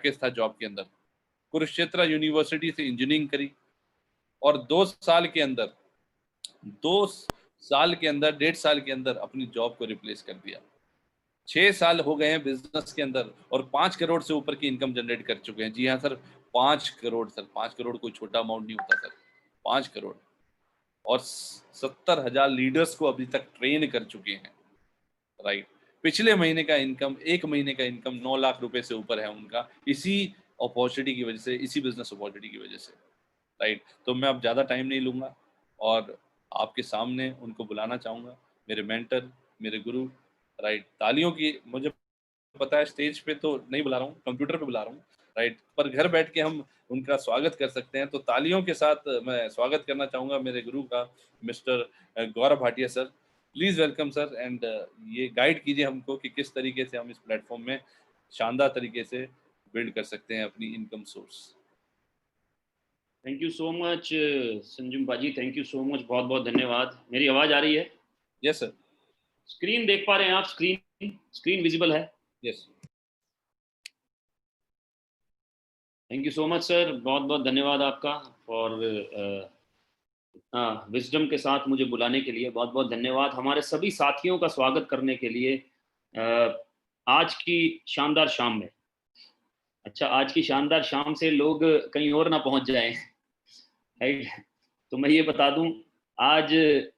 Package था job के अंदर। कुरुक्षेत्र यूनिवर्सिटी से इंजीनियरिंग करी और 2 साल के अंदर 1.5 साल के अंदर अपनी जॉब को रिप्लेस कर दिया। 6 साल हो गए हैं बिजनेस के अंदर और 5 करोड़ से ऊपर की इनकम जनरेट कर चुके हैं। जी हाँ सर, 5 करोड़ सर, 5 करोड़ कोई छोटा अमाउंट नहीं होता सर, 5 करोड़। और 70,000 लीडर्स को अभी तक ट्रेन कर चुके हैं, राइट। पिछले महीने का इनकम, 1 महीने का इनकम 9 लाख रुपए से ऊपर है उनका, इसी अपॉर्चुनिटी की वजह से, इसी बिजनेस अपॉर्चुनिटी की वजह से, राइट। तो मैं अब ज़्यादा टाइम नहीं लूँगा और आपके सामने उनको बुलाना चाहूँगा, मेरे मेंटर, मेरे गुरु, राइट। तालियों की, मुझे पता है स्टेज पे तो नहीं बुला रहा हूँ, कंप्यूटर पे बुला रहा हूँ, राइट। पर घर बैठ के हम उनका स्वागत कर सकते हैं, तो तालियों के साथ मैं स्वागत करना चाहूँगा मेरे गुरु का, mister Gaurav Bhatia sir. Please welcome sir and ये गाइड कीजिए हमको कि किस तरीके से हम इस प्लेटफ़ॉर्म में शानदार तरीके से बिल्ड कर सकते हैं अपनी income source. Thank you so much Sanjum बाजी, थैंक यू सो मच, बहुत बहुत धन्यवाद। मेरी आवाज़ आ रही है? Yes sir. स्क्रीन देख पा रहे हैं आप? स्क्रीन विजिबल है? Yes. Thank you so much sir, बहुत बहुत धन्यवाद आपका फॉर विजडम के साथ मुझे बुलाने के लिए। बहुत बहुत धन्यवाद हमारे सभी साथियों का स्वागत करने के लिए आज की शानदार शाम में। अच्छा, आज की शानदार शाम से लोग कहीं और ना पहुंच जाएं, राइट। तो मैं ये बता दूं, आज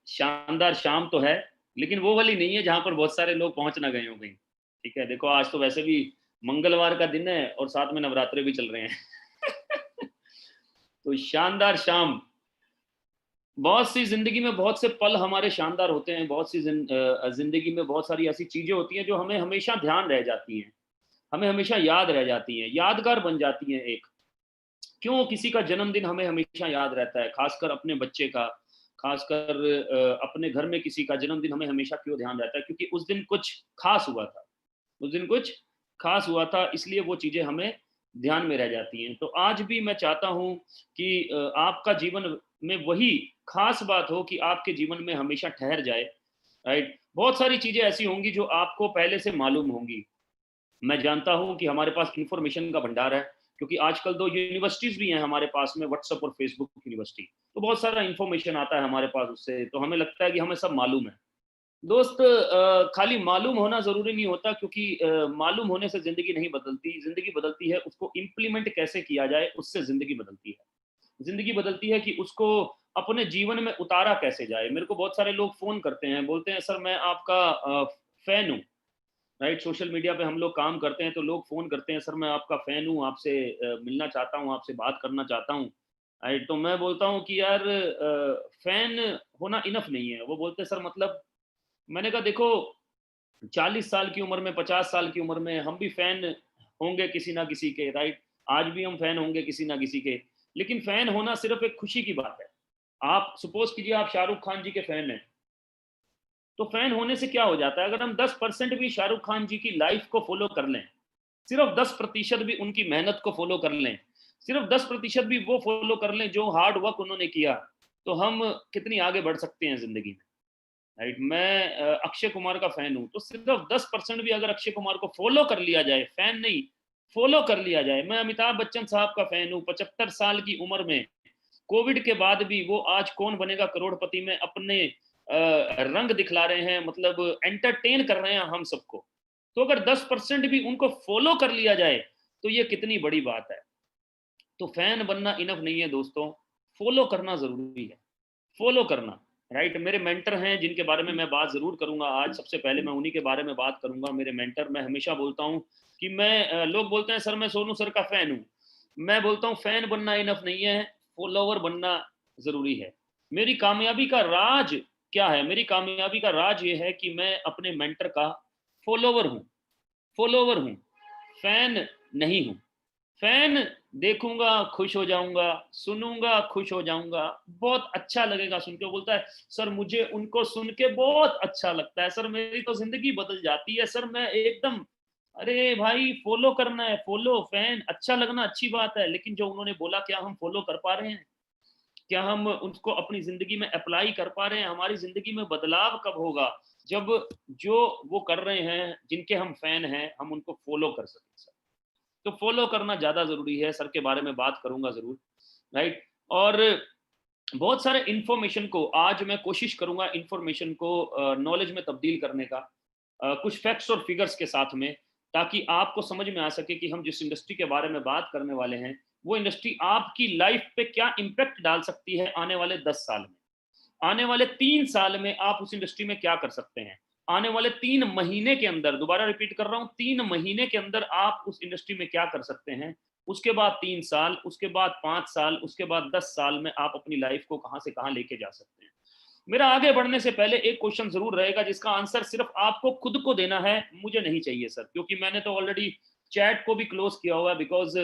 शानदार शाम तो है, लेकिन वो वाली नहीं है जहां पर बहुत सारे लोग पहुंच ना गए हों कहीं। ठीक है, देखो आज तो वैसे भी मंगलवार का दिन है और साथ में नवरात्रे भी चल रहे हैं। तो शानदार शाम, बहुत सी जिंदगी में बहुत से पल हमारे शानदार होते हैं, बहुत सी जिंदगी में बहुत सारी ऐसी चीजें होती हैं जो हमें हमेशा ध्यान रह जाती हैं, हमें हमेशा याद रह जाती हैं, यादगार बन जाती हैं। एक क्यों किसी का जन्मदिन हमें हमेशा याद रहता है, खासकर अपने बच्चे का, खासकर अपने घर में किसी का जन्मदिन हमें हमेशा क्यों ध्यान रहता है? क्योंकि उस दिन कुछ खास हुआ था, उस दिन कुछ खास हुआ था, इसलिए वो चीजें हमें ध्यान में रह जाती हैं। तो आज भी मैं चाहता हूं कि आपका जीवन में वही खास बात हो कि आपके जीवन में हमेशा ठहर जाए, राइट। बहुत सारी चीजें ऐसी होंगी जो आपको पहले से मालूम होंगी। मैं जानता हूं कि हमारे पास इंफॉर्मेशन का भंडार है, क्योंकि आजकल 2 यूनिवर्सिटीज भी हैं हमारे पास में, व्हाट्सएप और फेसबुक यूनिवर्सिटी। तो बहुत सारा इंफॉर्मेशन आता है हमारे पास उससे, तो हमें लगता है कि हमें सब मालूम है। दोस्त, खाली मालूम होना जरूरी नहीं होता, क्योंकि मालूम होने से जिंदगी नहीं बदलती। जिंदगी बदलती है उसको इम्प्लीमेंट कैसे किया जाए, उससे जिंदगी बदलती है। जिंदगी बदलती है कि उसको अपने जीवन में उतारा कैसे जाए। मेरे को बहुत सारे लोग फोन करते हैं, बोलते हैं सर मैं आपका फैन हूँ, राइट। सोशल मीडिया पे हम लोग काम करते हैं तो लोग फोन करते हैं, सर मैं आपका फैन हूँ, आपसे मिलना चाहता हूँ, आपसे बात करना चाहता हूँ, राइट। तो मैं बोलता हूँ कि यार फैन होना इनफ नहीं है। वो बोलते हैं सर मतलब, मैंने कहा देखो 40 साल की उम्र में, 50 साल की उम्र में हम भी फैन होंगे किसी ना किसी के, राइट। आज भी हम फैन होंगे किसी ना किसी के, लेकिन फैन होना सिर्फ एक खुशी की बात है। आप सपोज कीजिए आप शाहरुख खान जी के फैन हैं, तो फैन होने से क्या हो जाता है? अगर हम 10% भी शाहरुख खान जी की लाइफ को फॉलो कर लें, सिर्फ 10% भी उनकी मेहनत को फॉलो कर लें, सिर्फ 10% भी वो फॉलो कर लें जो हार्ड वर्क उन्होंने किया, तो हम कितनी आगे बढ़ सकते हैं जिंदगी में, राइट। मैं अक्षय कुमार का फैन हूं, तो सिर्फ 10% भी अगर अक्षय कुमार को फॉलो कर लिया जाए, फैन नहीं, फॉलो कर लिया जाए। मैं अमिताभ बच्चन साहब का फैन हूं, 75 साल की उम्र में, कोविड के बाद भी वो आज कौन बनेगा करोड़पति में अपने रंग दिखला रहे हैं, मतलब एंटरटेन कर रहे हैं हम सबको। तो अगर 10% भी उनको फॉलो कर लिया जाए तो ये कितनी बड़ी बात है। तो फैन बनना इनफ नहीं है दोस्तों, फॉलो करना जरूरी है, फॉलो करना, राइट। मेरे मेंटर हैं जिनके बारे में मैं बात जरूर करूंगा आज, सबसे पहले मैं उन्हीं के बारे में बात करूंगा। मेरे मेंटर, मैं हमेशा बोलता हूं कि मैं, लोग बोलते हैं सर मैं सोनू सर का फैन हूं, मैं बोलता हूं फैन बनना इनफ नहीं है, फॉलोवर बनना जरूरी है। मेरी कामयाबी का राज क्या है? मेरी कामयाबी का राज ये है कि मैं अपने मेंटर का फॉलोवर हूं, फॉलोवर हूं, फैन नहीं हूं। फैन देखूंगा खुश हो जाऊंगा, सुनूंगा खुश हो जाऊंगा, बहुत अच्छा लगेगा सुन के। बोलता है सर मुझे उनको सुन के बहुत अच्छा लगता है, सर मेरी तो जिंदगी बदल जाती है, सर मैं एकदम। अरे भाई फॉलो करना है, फॉलो, फैन अच्छा लगना अच्छी बात है, लेकिन जो उन्होंने बोला क्या हम फॉलो कर पा रहे हैं? क्या हम उसको अपनी जिंदगी में अप्लाई कर पा रहे हैं? हमारी जिंदगी में बदलाव कब होगा? जब जो वो कर रहे हैं, जिनके हम फैन हैं, हम उनको फॉलो कर सकें। तो फॉलो करना ज़्यादा ज़रूरी है। सर के बारे में बात करूँगा ज़रूर, राइट। और बहुत सारे इन्फॉर्मेशन को आज मैं कोशिश करूँगा इन्फॉर्मेशन को नॉलेज में तब्दील करने का, कुछ फैक्ट्स और फिगर्स के साथ में, ताकि आपको समझ में आ सके कि हम जिस इंडस्ट्री के बारे में बात करने वाले हैं, वो इंडस्ट्री आपकी लाइफ पे क्या इम्पैक्ट डाल सकती है आने वाले 10 साल में। आने वाले 3 साल में आप उस इंडस्ट्री में क्या कर सकते हैं? आने वाले 3 महीने के अंदर, दोबारा रिपीट कर रहा हूँ, 3 महीने के अंदर आप उस इंडस्ट्री में क्या कर सकते हैं? उसके बाद 3 साल, उसके बाद 5 साल, उसके बाद 10 साल में आप अपनी लाइफ को कहाँ से कहाँ लेके जा सकते हैं। मेरा आगे बढ़ने से पहले एक क्वेश्चन ज़रूर रहेगा जिसका आंसर सिर्फ आपको खुद को देना है, मुझे नहीं चाहिए सर, क्योंकि मैंने तो ऑलरेडी चैट को भी क्लोज़ किया हुआ है, बिकॉज़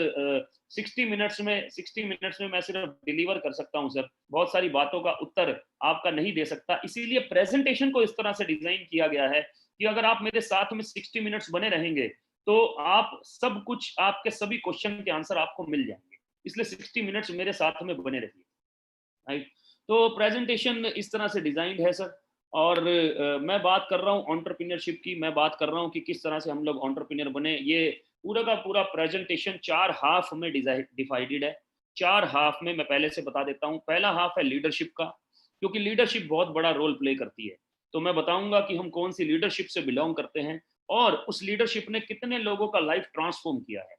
60 मिनट्स में मैं सिर्फ डिलीवर कर सकता हूँ सर। बहुत सारी बातों का उत्तर आपका नहीं दे सकता। इसीलिए प्रेज़ेंटेशन को इस तरह से डिज़ाइन किया गया है कि अगर आप मेरे साथ में 60 मिनट्स बने रहेंगे, तो आप सब कुछ, आपके सभी क्वेश्चन के आंसर आपको मिल जाएँगे। इसलिए 60 मिनट्स मेरे साथ में बने रहिए, राइट। तो प्रेजेंटेशन इस तरह से डिजाइंड है सर। और मैं बात कर रहा हूँ एंटरप्रेन्योरशिप की, मैं बात कर रहा हूँ कि किस तरह से हम लोग एंटरप्रेन्योर बने। ये पूरा का पूरा प्रेजेंटेशन 4 हाफ में डिवाइडेड है। 4 हाफ में मैं पहले से बता देता हूँ। पहला हाफ है लीडरशिप का, क्योंकि लीडरशिप बहुत बड़ा रोल प्ले करती है। तो मैं बताऊंगा कि हम कौन सी लीडरशिप से बिलोंग करते हैं और उस लीडरशिप ने कितने लोगों का लाइफ ट्रांसफॉर्म किया है।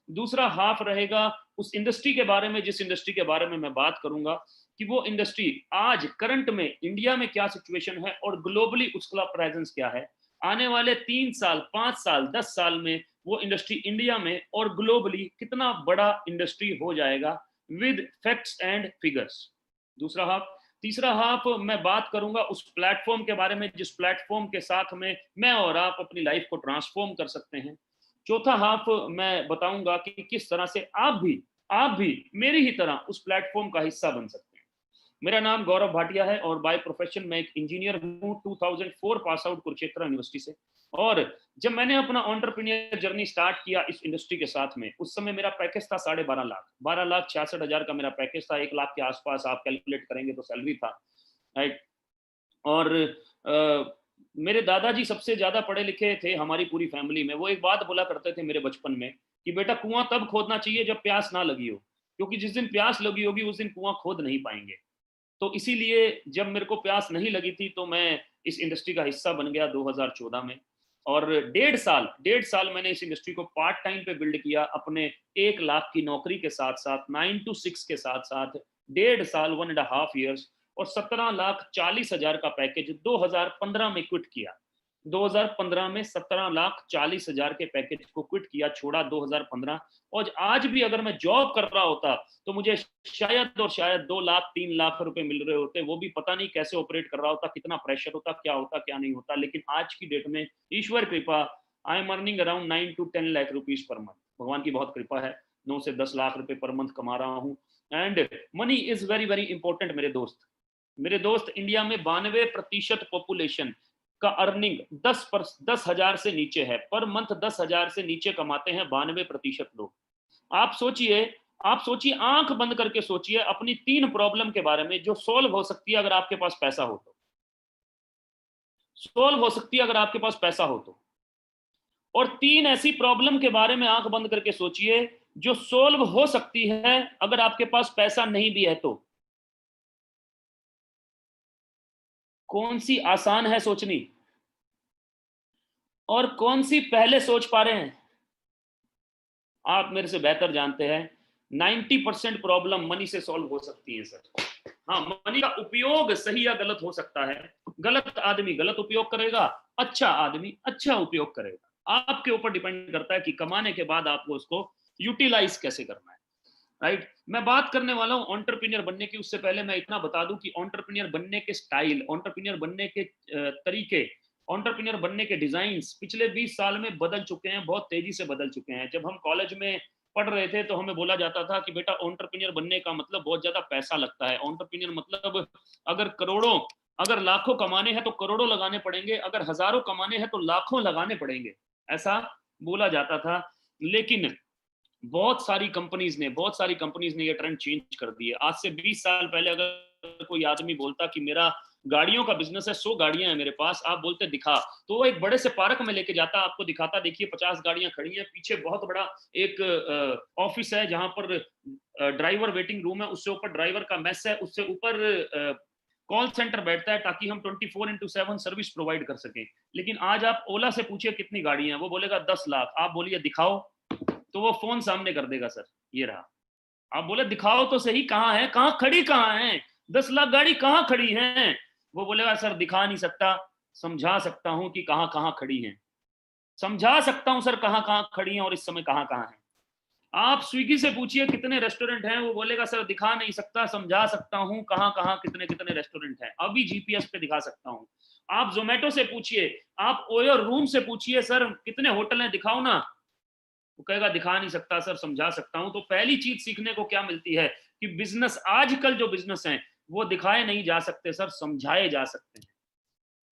दूसरा हाफ रहेगा उस इंडस्ट्री के बारे में, जिस इंडस्ट्री के बारे में मैं बात करूंगा कि वो इंडस्ट्री आज करंट में इंडिया में क्या सिचुएशन है और ग्लोबली उसका प्रेजेंस क्या है। आने वाले 3 साल, 5 साल, 10 साल में वो इंडस्ट्री इंडिया में और ग्लोबली कितना बड़ा इंडस्ट्री हो जाएगा, विद फैक्ट्स एंड फिगर्स। दूसरा हाफ। तीसरा हाफ मैं बात करूंगा उस प्लेटफॉर्म के बारे में जिस प्लेटफॉर्म के साथ में मैं और आप अपनी लाइफ को ट्रांसफॉर्म कर सकते हैं। चौथा हाफ मैं बताऊंगा कि किस तरह से आप भी मेरी ही तरह उस प्लेटफॉर्म का हिस्सा बन सकते हैं। मेरा नाम गौरव भाटिया है और बाय प्रोफेशन मैं एक इंजीनियर हूँ, 2004 पास आउट कुरुक्षेत्र यूनिवर्सिटी से। और जब मैंने अपना एंटरप्रेन्योर जर्नी स्टार्ट किया इस इंडस्ट्री के साथ में, उस समय मेरा पैकेज था 12.5 लाख, 12,66,000 का मेरा पैकेज था। 1 लाख के आसपास आप कैलकुलेट करेंगे तो सैलरी था, राइट। और मेरे दादाजी सबसे ज्यादा पढ़े लिखे थे हमारी पूरी फैमिली में। वो एक बात बोला करते थे मेरे बचपन में कि बेटा कुआं तब खोदना चाहिए जब प्यास ना लगी हो, क्योंकि जिस दिन प्यास लगी होगी उस दिन कुआं खोद नहीं पाएंगे। तो इसीलिए जब मेरे को प्यास नहीं लगी थी तो मैं इस इंडस्ट्री का हिस्सा बन गया 2014 में। और 1.5 साल मैंने इस इंडस्ट्री को पार्ट टाइम पे बिल्ड किया, अपने 1 लाख की नौकरी के साथ साथ, 9 to 6 के साथ साथ। 1.5 साल, 1.5 years, और 17,40,000 का पैकेज 2015 में क्विट किया। 2015 में 17,40,000 के पैकेज को क्विट किया, छोड़ा 2015। और आज भी अगर मैं जॉब कर रहा होता तो मुझे शायद 2 लाख 3 लाख रुपए मिल रहे होते। वो भी पता नहीं कैसे ऑपरेट कर रहा होता, कितना प्रेशर होता, क्या नहीं होता। लेकिन आज की डेट में ईश्वर कृपा, I am earning around 9 to 10 lakh rupees per month. भगवान की बहुत कृपा है, 9 से 10 लाख रुपए पर मंथ कमा रहा हूँ। And money is very very important मेरे दोस्त। इंडिया में 92% पॉपुलेशन का अर्निंग 10,000 से नीचे है। पर मंथ 10,000 से नीचे कमाते हैं 92% लोग। आप सोचिए, आंख बंद करके सोचिए अपनी 3 प्रॉब्लम के बारे में जो सॉल्व हो सकती है अगर आपके पास पैसा हो तो। सॉल्व हो सकती है अगर आपके पास पैसा हो तो। और 3 ऐसी प्रॉब्लम के बारे में आंख बंद करके सोचिए जो सॉल्व हो सकती है अगर आपके पास पैसा नहीं भी है तो। कौन सी आसान है सोचनी और कौन सी पहले सोच पा रहे हैं? आप मेरे से बेहतर जानते हैं 90% प्रॉब्लम मनी से सॉल्व हो सकती है सर। हाँ, मनी का उपयोग सही या गलत हो सकता है। गलत आदमी गलत उपयोग करेगा, अच्छा आदमी अच्छा उपयोग करेगा। आपके ऊपर डिपेंड करता है कि कमाने के बाद आपको उसको यूटिलाइज कैसे करना है, राइट। मैं बात करने वाला हूँ एंटरप्रेन्योर बनने की। उससे पहले मैं इतना बता दूं कि एंटरप्रेन्योर बनने के स्टाइल, एंटरप्रेन्योर बनने के तरीके, एंटरप्रेन्योर बनने के डिजाइन्स पिछले 20 साल में बदल चुके हैं, बहुत तेजी से बदल चुके हैं। जब हम कॉलेज में पढ़ रहे थे तो हमें बोला जाता था कि बेटा एंटरप्रेन्योर बनने का मतलब बहुत ज्यादा पैसा लगता है। एंटरप्रेन्योर मतलब अगर लाखों कमाने हैं तो करोड़ों लगाने पड़ेंगे, अगर हजारों कमाने हैं तो लाखों लगाने पड़ेंगे, ऐसा बोला जाता था। लेकिन बहुत सारी कंपनीज ने ये ट्रेंड चेंज कर दिए। आज से 20 साल पहले अगर कोई आदमी बोलता कि मेरा गाड़ियों का बिजनेस है, 100 गाड़ियां हैं मेरे पास, आप बोलते दिखा, तो वो एक बड़े से पार्क में लेके जाता, आपको दिखाता, देखिए 50 गाड़ियां खड़ी हैं, पीछे बहुत बड़ा एक ऑफिस है जहां पर ड्राइवर वेटिंग रूम है, उससे ऊपर ड्राइवर का मेस है, उससे ऊपर कॉल सेंटर बैठता है ताकि हम 24/7 सर्विस प्रोवाइड कर सकें। लेकिन आज आप ओला से पूछिए कितनी गाड़ियां हैं, वो बोलेगा 10 लाख, आप बोलिए दिखाओ, तो वो फोन सामने कर देगा, सर ये रहा। आप बोले दिखाओ तो सही, कहाँ है, कहाँ खड़ी, कहाँ है 10 लाख गाड़ी, कहाँ खड़ी है, वो बोलेगा सर दिखा नहीं सकता, समझा सकता हूं कि कहाँ कहाँ खड़ी हैं, समझा सकता हूं सर कहाँ कहाँ खड़ी हैं और इस समय कहाँ कहाँ है। आप स्विगी से पूछिए कितने रेस्टोरेंट हैं, वो बोलेगा सर दिखा नहीं सकता, समझा सकता हूं कहाँ कहाँ कितने कितने रेस्टोरेंट हैं, अभी जीपीएस पे दिखा सकता हूं। आप जोमेटो से पूछिए, आप ओयो रूम से पूछिए सर कितने होटल हैं, दिखाओ ना, वो कहेगा दिखा नहीं सकता सर, समझा सकता हूं। तो पहली चीज सीखने को क्या मिलती है कि बिजनेस, आजकल जो बिजनेस है वो दिखाए नहीं जा सकते सर, समझाए जा सकते हैं,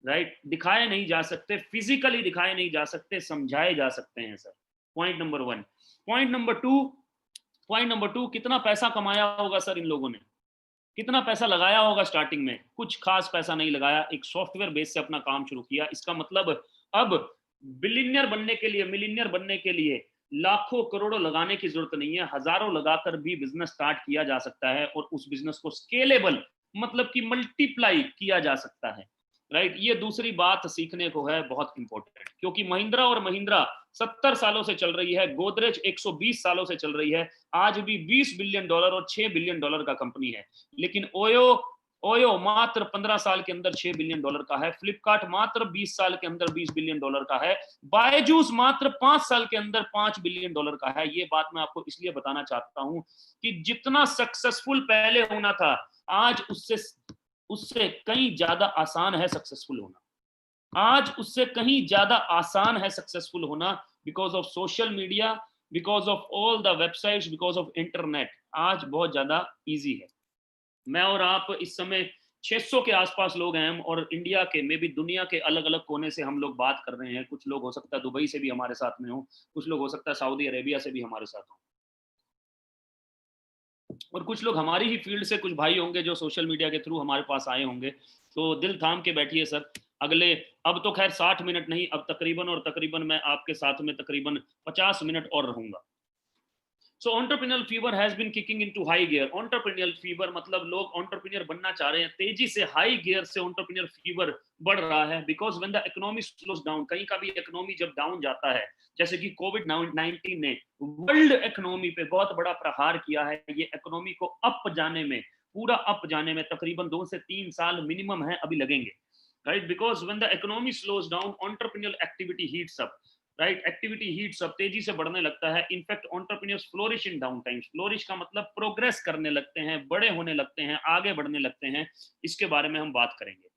राइट। दिखाए नहीं जा सकते, फिजिकली दिखाए नहीं जा सकते, समझाए जा सकते हैं sir. Point number 1। Point number 2, कितना पैसा कमाया होगा सर इन लोगों ने, कितना पैसा लगाया होगा स्टार्टिंग में, कुछ खास पैसा नहीं लगाया, एक सॉफ्टवेयर बेस से अपना काम शुरू किया। इसका मतलब अब बिलियनियर बनने के लिए, मिलियनियर बनने के लिए लाखों करोड़ों लगाने की जरूरत नहीं है, हजारों लगाकर भी बिजनेस स्टार्ट किया जा सकता है और उस बिजनेस को स्केलेबल, मतलब कि मल्टीप्लाई किया जा सकता है, राइट। ये दूसरी बात सीखने को है, बहुत इंपॉर्टेंट, क्योंकि महिंद्रा और महिंद्रा 70 सालों से चल रही है, गोदरेज 120 सालों से चल रही है, आज भी $20 बिलियन और $6 बिलियन का कंपनी है। लेकिन ओयो ओयो मात्र 15 साल के अंदर $6 बिलियन का है, फ्लिपकार्ट मात्र 20 साल के अंदर $20 बिलियन का है, बायजूस मात्र 5 साल के अंदर $5 बिलियन का है। ये बात मैं आपको इसलिए बताना चाहता हूं कि जितना सक्सेसफुल पहले होना था, आज उससे उससे कहीं ज्यादा आसान है सक्सेसफुल होना, आज उससे कहीं ज्यादा आसान है सक्सेसफुल होना, because of social media, because of all the websites, because of internet, आज बहुत ज्यादा इजी है। मैं और आप इस समय 600 के आसपास लोग हैं, और इंडिया के में भी दुनिया के अलग अलग कोने से हम लोग बात कर रहे हैं। कुछ लोग हो सकता है दुबई से भी हमारे साथ में हो, कुछ लोग हो सकता है सऊदी अरेबिया से भी हमारे साथ हो, और कुछ लोग हमारी ही फील्ड से, कुछ भाई होंगे जो सोशल मीडिया के थ्रू हमारे पास आए होंगे। तो दिल थाम के बैठिए सर, अगले, अब तो खैर 60 मिनट नहीं, अब तकरीबन और तकरीबन मैं आपके साथ में तकरीबन 50 मिनट और रहूंगा। So entrepreneur fever has been kicking into high gear. Entrepreneur fever मतलब लोग एंटरप्रेन्योर बनना चाह रहे हैं, तेजी से हाई गियर से एंटरप्रेन्योर फीवर बढ़ रहा है, because when the economy slows down, कहीं का भी इकोनॉमी जब डाउन जाता है, जैसे कि कोविड-19 ने वर्ल्ड इकोनॉमी पे बहुत बड़ा प्रहार किया है, ये इकोनॉमी को अप जाने में, पूरा अप जाने में तकरीबन 2 से 3 साल मिनिमम है अभी लगेंगे, right. Because when the economy slows down, entrepreneur activity heats up, right. Activity heat सब तेजी से बढ़ने लगता है। इनफैक्ट एंटरप्रेन्योर्स फ्लोरिश इन डाउन टाइम्स। फ्लोरिश का मतलब प्रोग्रेस करने लगते हैं, बड़े होने लगते हैं, आगे बढ़ने लगते हैं। इसके बारे में हम बात करेंगे।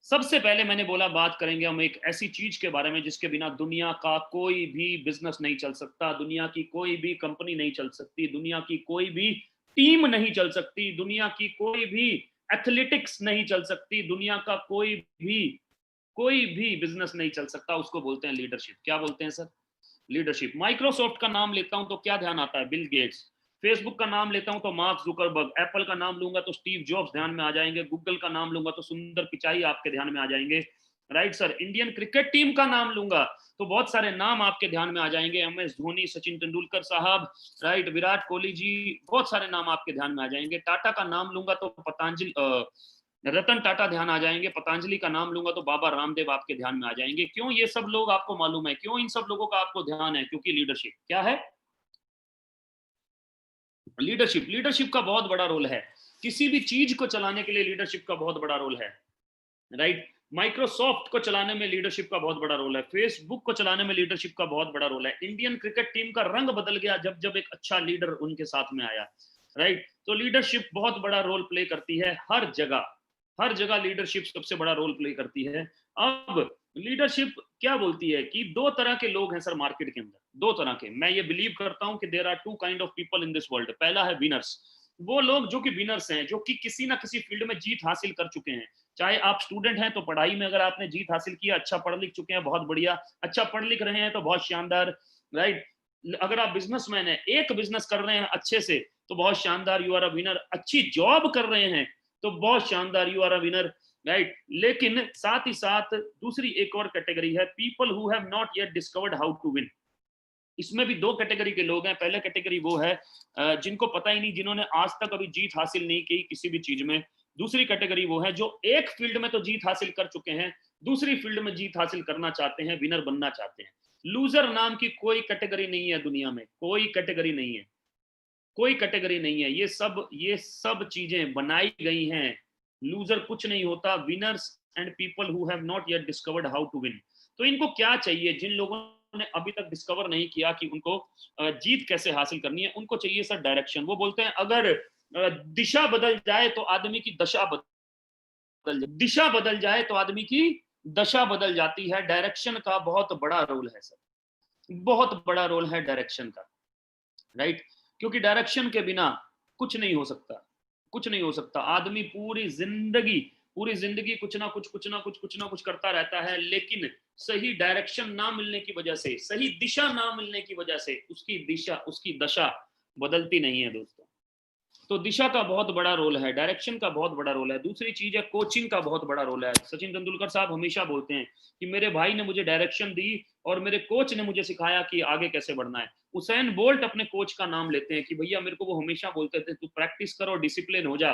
सबसे पहले मैंने बोला बात करेंगे हम एक ऐसी चीज के बारे में जिसके बिना दुनिया का कोई भी बिजनेस नहीं चल सकता, दुनिया की कोई भी कंपनी नहीं चल सकती, दुनिया की कोई भी टीम नहीं चल सकती, दुनिया की कोई भी एथलेटिक्स नहीं चल सकती, दुनिया का कोई भी बिजनेस नहीं चल सकता। उसको बोलते हैं लीडरशिप। क्या बोलते हैं सर? लीडरशिप। माइक्रोसॉफ्ट का नाम लेता हूं तो क्या ध्यान आता है? Bill Gates. फेसबुक का नाम लेता हूं तो मार्क जुकरबर्ग। एप्पल का नाम लूंगा तो स्टीव जॉब्स ध्यान में आ जाएंगे। गूगल का नाम लूंगा तो सुंदर पिचाई आपके ध्यान में आ जाएंगे, right sir. Indian cricket team का नाम लूंगा तो बहुत सारे नाम आपके ध्यान में आ जाएंगे, एमएस धोनी, सचिन तेंदुलकर साहब, राइट, विराट कोहली जी, बहुत सारे नाम आपके ध्यान में आ जाएंगे। टाटा का नाम लूंगा तो पतंजलि, रतन टाटा ध्यान आ जाएंगे। पतंजलि का नाम लूंगा तो बाबा रामदेव आपके ध्यान में आ जाएंगे। क्यों ये सब लोग आपको मालूम है? क्यों इन सब लोगों का आपको ध्यान है? क्योंकि लीडरशिप क्या है? लीडरशिप का बहुत बड़ा रोल है। किसी भी चीज को चलाने के लिए लीडरशिप का बहुत बड़ा रोल है, राइट। माइक्रोसॉफ्ट को चलाने में लीडरशिप का बहुत बड़ा रोल है, फेसबुक को चलाने में लीडरशिप का बहुत बड़ा रोल है। इंडियन क्रिकेट टीम का रंग बदल गया जब जब एक अच्छा लीडर उनके साथ में आया, राइट। तो लीडरशिप बहुत बड़ा रोल प्ले करती है हर जगह, हर जगह लीडरशिप सबसे बड़ा रोल प्ले करती है। अब लीडरशिप क्या बोलती है कि दो तरह के लोग हैं सर मार्केट के अंदर, दो तरह के। मैं ये बिलीव करता हूं कि there are two kind of people in this world. पहला है विनर्स, वो लोग जो कि विनर्स हैं, जो कि किसी ना किसी फील्ड में जीत हासिल कर चुके हैं। चाहे आप स्टूडेंट हैं तो पढ़ाई में अगर आपने जीत हासिल किया, अच्छा पढ़ लिख चुके हैं, बहुत बढ़िया। अच्छा पढ़ लिख रहे हैं तो बहुत शानदार, राइट। अगर आप बिजनेसमैन हैं, एक बिजनेस कर रहे हैं अच्छे से तो बहुत शानदार, यू आर अ विनर। अच्छी जॉब कर रहे हैं तो बहुत शानदार, you are a winner, right. लेकिन साथ ही साथ दूसरी एक और कैटेगरी है, people who have not yet discovered how to win. इसमें भी दो कैटेगरी के लोग हैं। पहला कैटेगरी वो है जिनको पता ही नहीं, जिन्होंने आज तक अभी जीत हासिल नहीं की किसी भी चीज में। दूसरी कैटेगरी वो है जो एक फील्ड में तो जीत हासिल कर चुके हैं, दूसरी फील्ड में जीत हासिल करना चाहते हैं, विनर बनना चाहते हैं। लूजर नाम की कोई कैटेगरी नहीं है दुनिया में, कोई कैटेगरी नहीं है, कोई कैटेगरी नहीं है। ये सब चीजें बनाई गई हैं। लूजर कुछ नहीं होता, winners and people who have not yet discovered how to win. तो इनको क्या चाहिए, जिन लोगों ने अभी तक डिस्कवर नहीं किया कि उनको जीत कैसे हासिल करनी है, उनको चाहिए सर डायरेक्शन। वो बोलते हैं अगर दिशा बदल जाए तो आदमी की दशा बदल जाए, दिशा बदल जाए तो आदमी की दशा बदल जाती है। डायरेक्शन का बहुत बड़ा रोल है सर, बहुत बड़ा रोल है डायरेक्शन का, राइट। क्योंकि डायरेक्शन के बिना कुछ नहीं हो सकता, कुछ नहीं हो सकता। आदमी पूरी जिंदगी कुछ ना कुछ करता रहता है, लेकिन सही डायरेक्शन ना मिलने की वजह से, सही दिशा ना मिलने की वजह से उसकी दशा बदलती नहीं है दोस्तों। तो दिशा का बहुत बड़ा रोल है, डायरेक्शन का बहुत बड़ा रोल है। दूसरी चीज है कोचिंग का बहुत बड़ा रोल है। सचिन तेंदुलकर साहब हमेशा बोलते हैं कि मेरे भाई ने मुझे डायरेक्शन दी और मेरे कोच ने मुझे सिखाया कि आगे कैसे बढ़ना है। उसेन बोल्ट अपने कोच का नाम लेते हैं कि भैया मेरे को वो हमेशा बोलते थे तू प्रैक्टिस करो, डिसिप्लिन हो जा,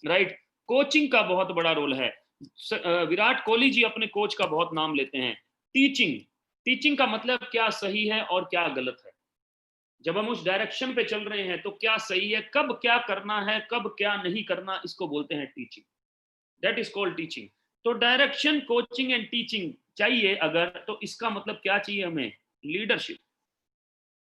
राइट। कोचिंग का बहुत बड़ा रोल है। विराट कोहली जी अपने कोच का बहुत नाम लेते हैं। टीचिंग, टीचिंग का मतलब क्या सही है और क्या गलत है। जब हम उस डायरेक्शन पे चल रहे हैं तो क्या सही है, कब क्या करना है, कब क्या नहीं करना, इसको बोलते हैं teaching. That is called teaching. तो डायरेक्शन, कोचिंग एंड टीचिंग चाहिए अगर, तो इसका मतलब क्या चाहिए हमें, लीडरशिप।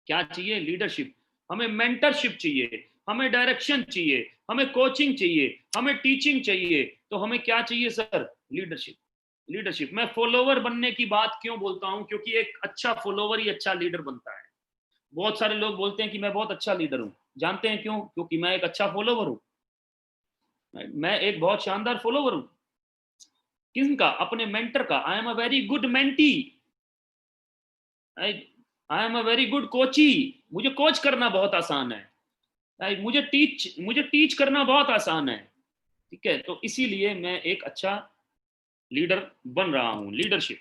क्या चाहिए, लीडरशिप। हमें मेंटरशिप चाहिए, हमें डायरेक्शन चाहिए, हमें कोचिंग चाहिए, हमें टीचिंग चाहिए। तो हमें क्या चाहिए सर, लीडरशिप। लीडरशिप। मैं फॉलोवर बनने की बात क्यों बोलता हूं, क्योंकि एक अच्छा फॉलोवर ही अच्छा लीडर बनता है। बहुत सारे लोग बोलते हैं कि मैं बहुत अच्छा लीडर हूं, जानते हैं क्यों, क्योंकि मैं एक अच्छा फॉलोवर हूं। मैं एक बहुत शानदार फॉलोवर हूं। किसका, अपने मेंटर का। I am a very good mentee, I am a very good coachee. मुझे कोच करना बहुत आसान है, मुझे टीच करना बहुत आसान है, ठीक है। तो इसीलिए मैं एक अच्छा लीडर बन रहा हूं। लीडरशिप।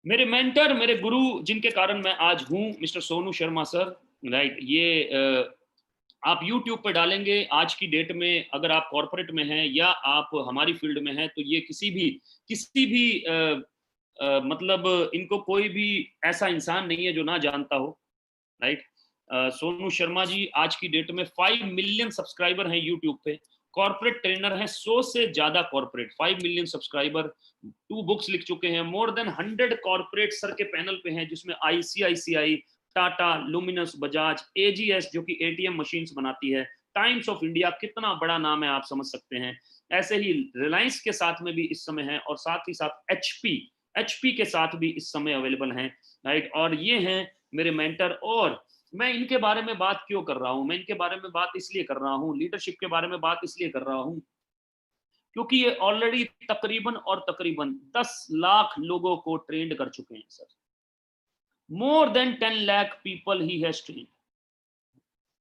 मेरे मेंटर, मेरे गुरु जिनके कारण मैं आज हूं, mister Sonu Sharma sir, right. ये आप YouTube पे डालेंगे आज की डेट में, अगर आप कॉर्पोरेट में हैं या आप हमारी फील्ड में हैं, तो ये किसी भी मतलब इनको कोई भी ऐसा इंसान नहीं है जो ना जानता हो, राइट। सोनू शर्मा जी आज की डेट में 5 मिलियन सब्सक्राइबर हैं यूट्यूब पे। कॉर्पोरेट ट्रेनर हैं, 100 से ज्यादा कॉर्पोरेट, 5 मिलियन सब्सक्राइबर, 2 बुक्स लिख चुके हैं, मोर देन 100 कॉर्पोरेट सर के पैनल पे हैं, जिसमें ICICI, Tata, luminous, Bajaj, AGS जो कि एटीएम मशीन्स बनाती है, टाइम्स ऑफ इंडिया, कितना बड़ा नाम है आप समझ सकते हैं। ऐसे ही रिलायंस के साथ में भी इस समय है, और साथ ही साथ एचपी के साथ भी इस समय अवेलेबल हैं, राइट। और ये हैं मेरे मेंटर। और मैं इनके बारे में बात क्यों कर रहा हूं, मैं इनके बारे में बात इसलिए कर रहा हूं, लीडरशिप के बारे में बात इसलिए कर रहा हूं, क्योंकि ये ऑलरेडी तकरीबन 10 लाख लोगों को ट्रेंड कर चुके हैं sir. More than 10 lakh people he has trend.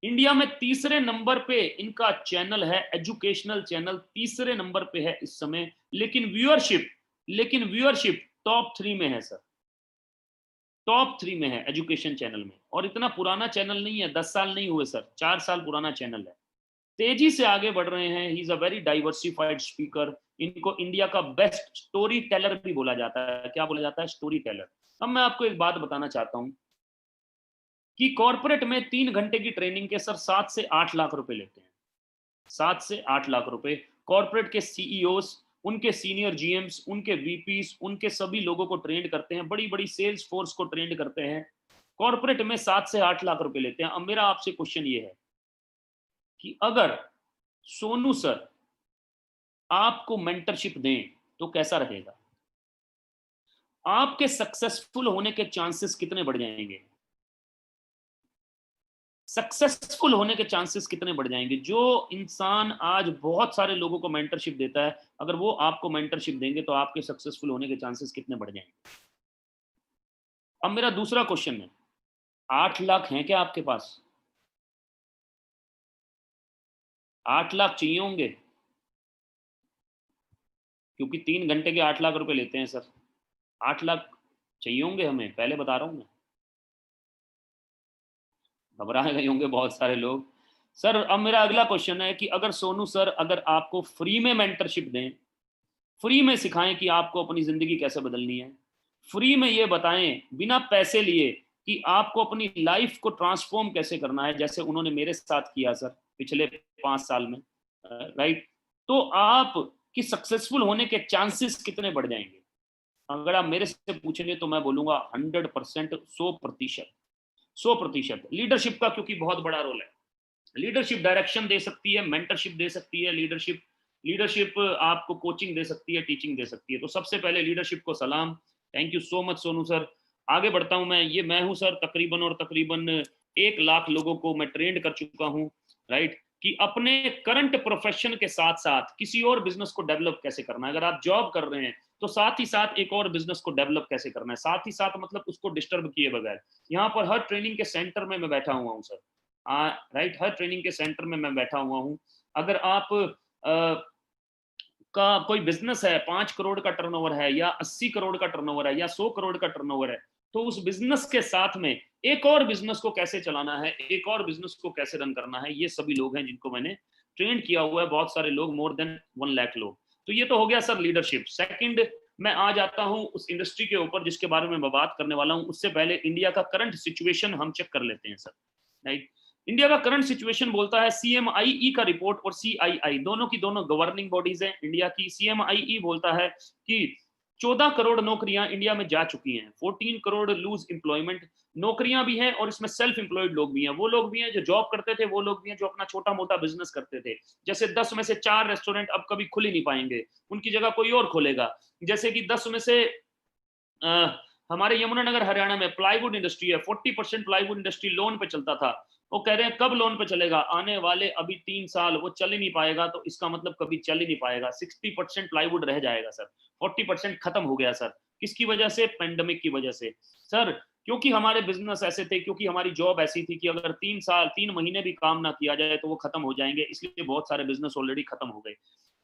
India में तीसरे नंबर पे इनका चैनल है, एजुकेशनल चैनल तीसरे नंबर पे है इस समय। लेकिन व्यूअरशिप टॉप 3 में है सर, टॉप 3 में है एजुकेशन चैनल में। और इतना पुराना चैनल नहीं है, 10 साल नहीं हुए सर, 4 साल पुराना चैनल है। तेजी से आगे बढ़ रहे हैं। He is a very diversified speaker. इनको इंडिया का बेस्ट स्टोरी टेलर भी बोला जाता है। क्या बोला जाता है, स्टोरी टेलर। अब मैं आपको एक बात बताना चाहता हूं कि कॉर्पोरेट में 3 घंटे की ट्रेनिंग के सर 7 से 8 लाख रुपए लेते हैं, 7 से 8 लाख रुपए। कॉर्पोरेट के सीईओस, उनके सीनियर जीएम्स, उनके वीपीस, उनके सभी लोगों को ट्रेंड करते हैं, बड़ी बड़ी सेल्स फोर्स को ट्रेंड करते हैं। कॉर्पोरेट में 7 से 8 लाख रुपए लेते हैं। अब मेरा आपसे क्वेश्चन ये है कि अगर सोनू सर आपको मेंटरशिप दें तो कैसा रहेगा, आपके सक्सेसफुल होने के चांसेस कितने बढ़ जाएंगे, सक्सेसफुल होने के चांसेस कितने बढ़ जाएंगे। जो इंसान आज बहुत सारे लोगों को मेंटरशिप देता है, अगर वो आपको मेंटरशिप देंगे तो आपके सक्सेसफुल होने के चांसेस कितने बढ़ जाएंगे। अब मेरा दूसरा क्वेश्चन है, 8 लाख हैं क्या आपके पास, 8 लाख चाहिए होंगे, क्योंकि 3 घंटे के 8 लाख रुपए लेते हैं सर। 8 लाख चाहिए होंगे हमें, पहले बता रहा हूँ मैं। घबरा गए होंगे बहुत सारे लोग। सर अब मेरा अगला क्वेश्चन है कि अगर सोनू सर अगर आपको फ्री में मेंटरशिप दें, फ्री में सिखाएं कि आपको अपनी जिंदगी कैसे बदलनी है, फ्री में ये बताएं बिना पैसे लिए कि आपको अपनी लाइफ को ट्रांसफॉर्म कैसे करना है, जैसे उन्होंने मेरे साथ किया सर पिछले 5 साल में, राइट, तो आप कि सक्सेसफुल होने के चांसेस कितने बढ़ जाएंगे? अगर आप मेरे से पूछेंगे तो मैं बोलूंगा 100%, 100%, 100%। लीडरशिप का क्योंकि बहुत बड़ा रोल है। लीडरशिप डायरेक्शन दे सकती है, मेंटरशिप दे सकती है, लीडरशिप लीडरशिप आपको कोचिंग दे सकती है, टीचिंग दे सकती है। तो सबसे पहले लीडरशिप को सलाम, thank you so much Sonu sir. आगे बढ़ता हूं मैं हूं सर तकरीबन और तकरीबन 1 लाख लोगों को मैं ट्रेंड कर चुका हूं, राइट, कि अपने करंट प्रोफेशन के साथ साथ किसी और बिजनेस को डेवलप कैसे करना है। अगर आप जॉब कर रहे हैं तो साथ ही साथ एक और बिजनेस को डेवलप कैसे करना है, साथ ही साथ मतलब उसको डिस्टर्ब किए बगैर। यहाँ पर हर ट्रेनिंग के सेंटर में मैं बैठा हुआ हूँ सर, राइट, हर ट्रेनिंग के सेंटर में मैं बैठा हुआ हूँ। अगर आप का कोई बिजनेस है, 5 करोड़ का टर्नओवर है या 80 करोड़ का टर्नओवर है या 100 करोड़ का टर्नओवर है, तो उस बिजनेस के साथ में एक और बिजनेस को कैसे चलाना है, एक और बिजनेस को कैसे रन करना है, ये सभी लोग हैं जिनको मैंने ट्रेन किया हुआ है, बहुत सारे लोग, मोर देन 1 लाख लोग। तो ये तो हो गया सर लीडरशिप। सेकंड, मैं आ जाता हूं उस इंडस्ट्री के ऊपर जिसके बारे में मैं बात करने वाला हूं। उससे पहले इंडिया का करंट सिचुएशन हम चेक कर लेते हैं सर, राइट। इंडिया का करंट सिचुएशन बोलता है, सीएमआईई का रिपोर्ट और सीआईआई दोनों की दोनों गवर्निंग बॉडीज हैं इंडिया की। सीएमआईई बोलता है कि 14 करोड़ नौकरियां इंडिया में जा चुकी हैं, 14 करोड़ लूज एम्प्लॉयमेंट नौकरियां भी हैं और इसमें सेल्फ एम्प्लॉयड लोग भी हैं, वो लोग भी हैं जो जॉब करते थे, वो लोग भी हैं जो अपना छोटा मोटा बिजनेस करते थे। जैसे 10 में से 4 रेस्टोरेंट अब कभी खुल ही नहीं पाएंगे, उनकी जगह कोई और खोलेगा। जैसे कि 10 में से हमारे यमुनानगर हरियाणा में प्लाईवुड इंडस्ट्री है, 40% प्लाईवुड इंडस्ट्री लोन पे चलता था। वो कह रहे हैं कब लोन पे चलेगा, आने वाले अभी 3 साल वो चल ही नहीं पाएगा, तो इसका मतलब कभी चल ही नहीं पाएगा। 60% प्लाईवुड रह जाएगा सर, 40% खत्म हो गया सर। किसकी वजह से? पेंडेमिक की वजह से सर। क्योंकि हमारे बिजनेस ऐसे थे, क्योंकि हमारी जॉब ऐसी थी कि अगर 3 साल 3 महीने भी काम ना किया जाए तो वो खत्म हो जाएंगे, इसलिए बहुत सारे बिजनेस ऑलरेडी खत्म हो गए,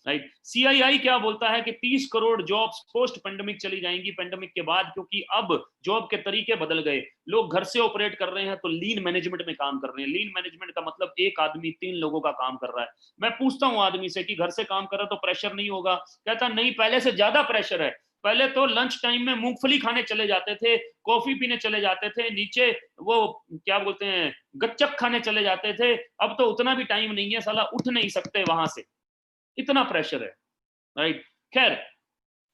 राइट। सीआईआई क्या बोलता है कि 30 करोड़ जॉब्स पोस्ट पेंडेमिक चली जाएंगी पेंडेमिक के बाद, क्योंकि अब जॉब के तरीके बदल गए, लोग घर से ऑपरेट कर रहे हैं, तो लीन मैनेजमेंट में काम कर रहे हैं। लीन मैनेजमेंट का मतलब एक आदमी 3 लोगों का काम कर रहा है। मैं पूछता हूं आदमी से कि घर से काम कर रहा है तो प्रेशर नहीं होगा? कहता नहीं, पहले से ज्यादा प्रेशर है। पहले तो लंच टाइम में मूंगफली खाने चले जाते थे, कॉफी पीने चले जाते थे, नीचे वो क्या बोलते हैं गच्चक खाने चले जाते थे। अब तो उतना भी टाइम नहीं है, साला उठ नहीं सकते वहां से, इतना प्रेशर है, राइट। खैर,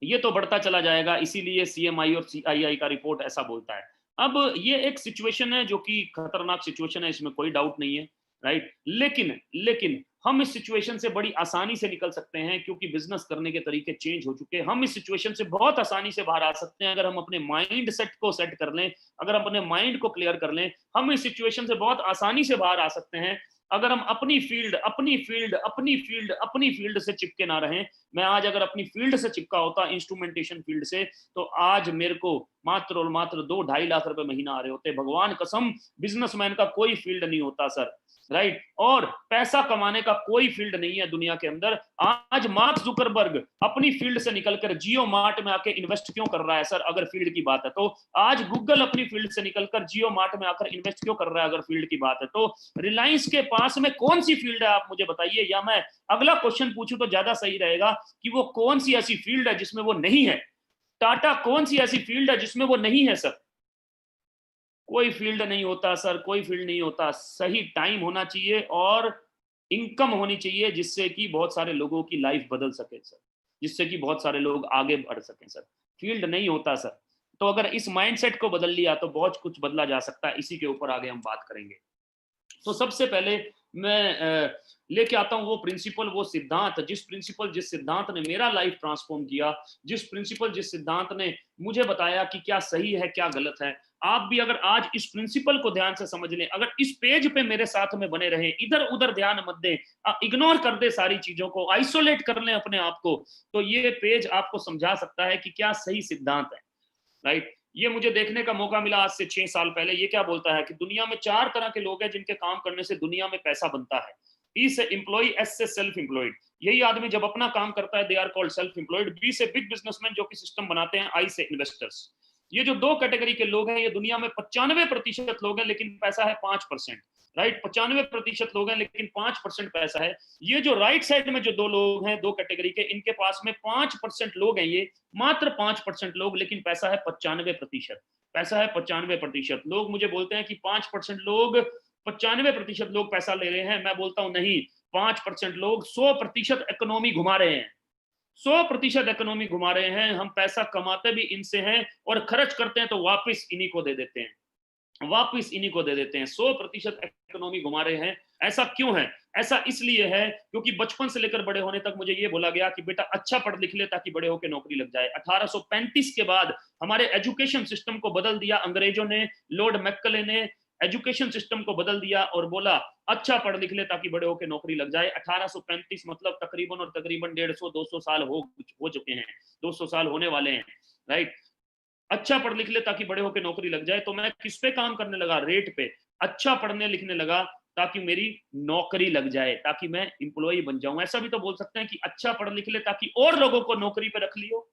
ये तो बढ़ता चला जाएगा, इसीलिए सीएमआई और सीआईआई का रिपोर्ट ऐसा बोलता है। अब ये एक सिचुएशन है जो कि खतरनाक सिचुएशन है, इसमें कोई डाउट नहीं है, राइट। लेकिन लेकिन हम इस सिचुएशन से बड़ी आसानी से निकल सकते हैं, क्योंकि बिजनेस करने के तरीके चेंज हो चुके हैं। हम इस सिचुएशन से बहुत आसानी से बाहर आ सकते हैं अगर हम अपने माइंड सेट को सेट कर लें, अगर हम अपने माइंड को क्लियर कर लें। हम इस सिचुएशन से बहुत आसानी से बाहर आ सकते हैं अगर हम अपनी फील्ड से चिपके ना रहें। मैं आज अगर अपनी फील्ड से चिपका होता, इंस्ट्रूमेंटेशन फील्ड से, तो आज मेरे को मात्र और मात्र 2-2.5 लाख रुपए महीना आ रहे होते। भगवान कसम, बिजनेसमैन का कोई फील्ड नहीं होता सर, राइट। और पैसा कमाने का कोई फील्ड नहीं है दुनिया के अंदर। आज मार्क जुकरबर्ग अपनी फील्ड से निकलकर जियो मार्ट में आके इन्वेस्ट क्यों कर रहा है सर, अगर फील्ड की बात है तो? आज गूगल अपनी फील्ड से निकलकर जियो मार्ट में आकर इन्वेस्ट क्यों कर रहा है, अगर फील्ड की बात है तो? रिलायंस के पास में कौन सी फील्ड है, आप मुझे बताइए। या मैं अगला क्वेश्चन पूछूं तो ज्यादा सही रहेगा कि वो कौन सी ऐसी फील्ड है जिसमें वो नहीं है? टाटा कौन सी ऐसी फील्ड है जिसमें वो नहीं है सर? कोई फील्ड नहीं होता सर, कोई फील्ड नहीं होता। सही टाइम होना चाहिए और इनकम होनी चाहिए, जिससे कि बहुत सारे लोगों की लाइफ बदल सके सर, जिससे कि बहुत सारे लोग आगे बढ़ सकें सर। फील्ड नहीं होता सर। तो अगर इस माइंडसेट को बदल लिया तो बहुत कुछ बदला जा सकता है। इसी के ऊपर आगे हम बात करेंगे। तो सबसे पहले मैं लेके आता हूं वो प्रिंसिपल, वो सिद्धांत, जिस सिद्धांत ने मेरा लाइफ ट्रांसफॉर्म किया, जिस सिद्धांत ने मुझे बताया कि क्या सही है क्या गलत है। आप भी अगर आज इस प्रिंसिपल को ध्यान से समझ लें, अगर इस पेज पे मेरे साथ में बने रहें, इधर उधर ध्यान मत दें, इग्नोर कर दे सारी चीजों को, आइसोलेट कर लें अपने आप को, तो ये पेज आपको समझा सकता है कि क्या सही सिद्धांत है, राइट। ये मुझे देखने का मौका मिला आज से 6 साल पहले। ये क्या बोलता है कि दुनिया में 4 तरह के लोग हैं जिनके काम करने से दुनिया में पैसा बनता है। ई से एम्प्लॉय, एस से सेल्फ एम्प्लॉयड। यही आदमी जब अपना काम करता है they are called self employed. B से बिग बिजनेसमैन जो कि सिस्टम बनाते हैं। आई से इन्वेस्टर्स। ये जो दो कैटेगरी के लोग हैं, ये दुनिया में 95% लोग हैं, लेकिन पैसा है 5%। राइट, 95% लोग हैं लेकिन 5% पैसा है। ये जो राइट साइड में जो दो लोग हैं, दो कैटेगरी के, इनके पास में 5% लोग हैं, ये मात्र 5% लोग, लेकिन पैसा है 95%। पैसा है 95%। लोग मुझे बोलते हैं कि 5% लोग, 95% लोग पैसा ले रहे हैं। मैं बोलता हूं नहीं, 5% लोग 100% इकोनॉमी घुमा रहे हैं। 100% इकोनॉमी घुमा रहे हैं। हम पैसा कमाते भी इनसे हैं और खर्च करते हैं तो वापस इन्हीं को दे देते हैं, वापस इन्हीं को दे देते हैं। 100% इकोनॉमी घुमा रहे हैं। ऐसा क्यों है? ऐसा इसलिए है क्योंकि बचपन से लेकर बड़े होने तक मुझे ये बोला गया कि बेटा अच्छा पढ़ लिख ले ताकि बड़े होकर नौकरी लग जाए। 1835 के बाद हमारे एजुकेशन सिस्टम को बदल दिया अंग्रेजों ने। लॉर्ड मैकले ने एजुकेशन सिस्टम को बदल दिया और बोला अच्छा पढ़ लिख ले ताकि बड़े होकर नौकरी लग जाए। 1835 मतलब तकरीबन और तकरीबन 150-200 साल हो चुके हैं, 200 साल होने वाले हैं। राइट, अच्छा पढ़ लिख ले ताकि बड़े होकर नौकरी लग जाए। तो मैं किस पे काम करने लगा? रेट पे। अच्छा पढ़ने लिखने लगा ताकि मेरी नौकरी लग जाए, ताकि मैं इंप्लॉई बन जाऊं। ऐसा भी तो बोल सकते हैं कि अच्छा पढ़ लिख ले ताकि और लोगों को नौकरी पे रख लियो।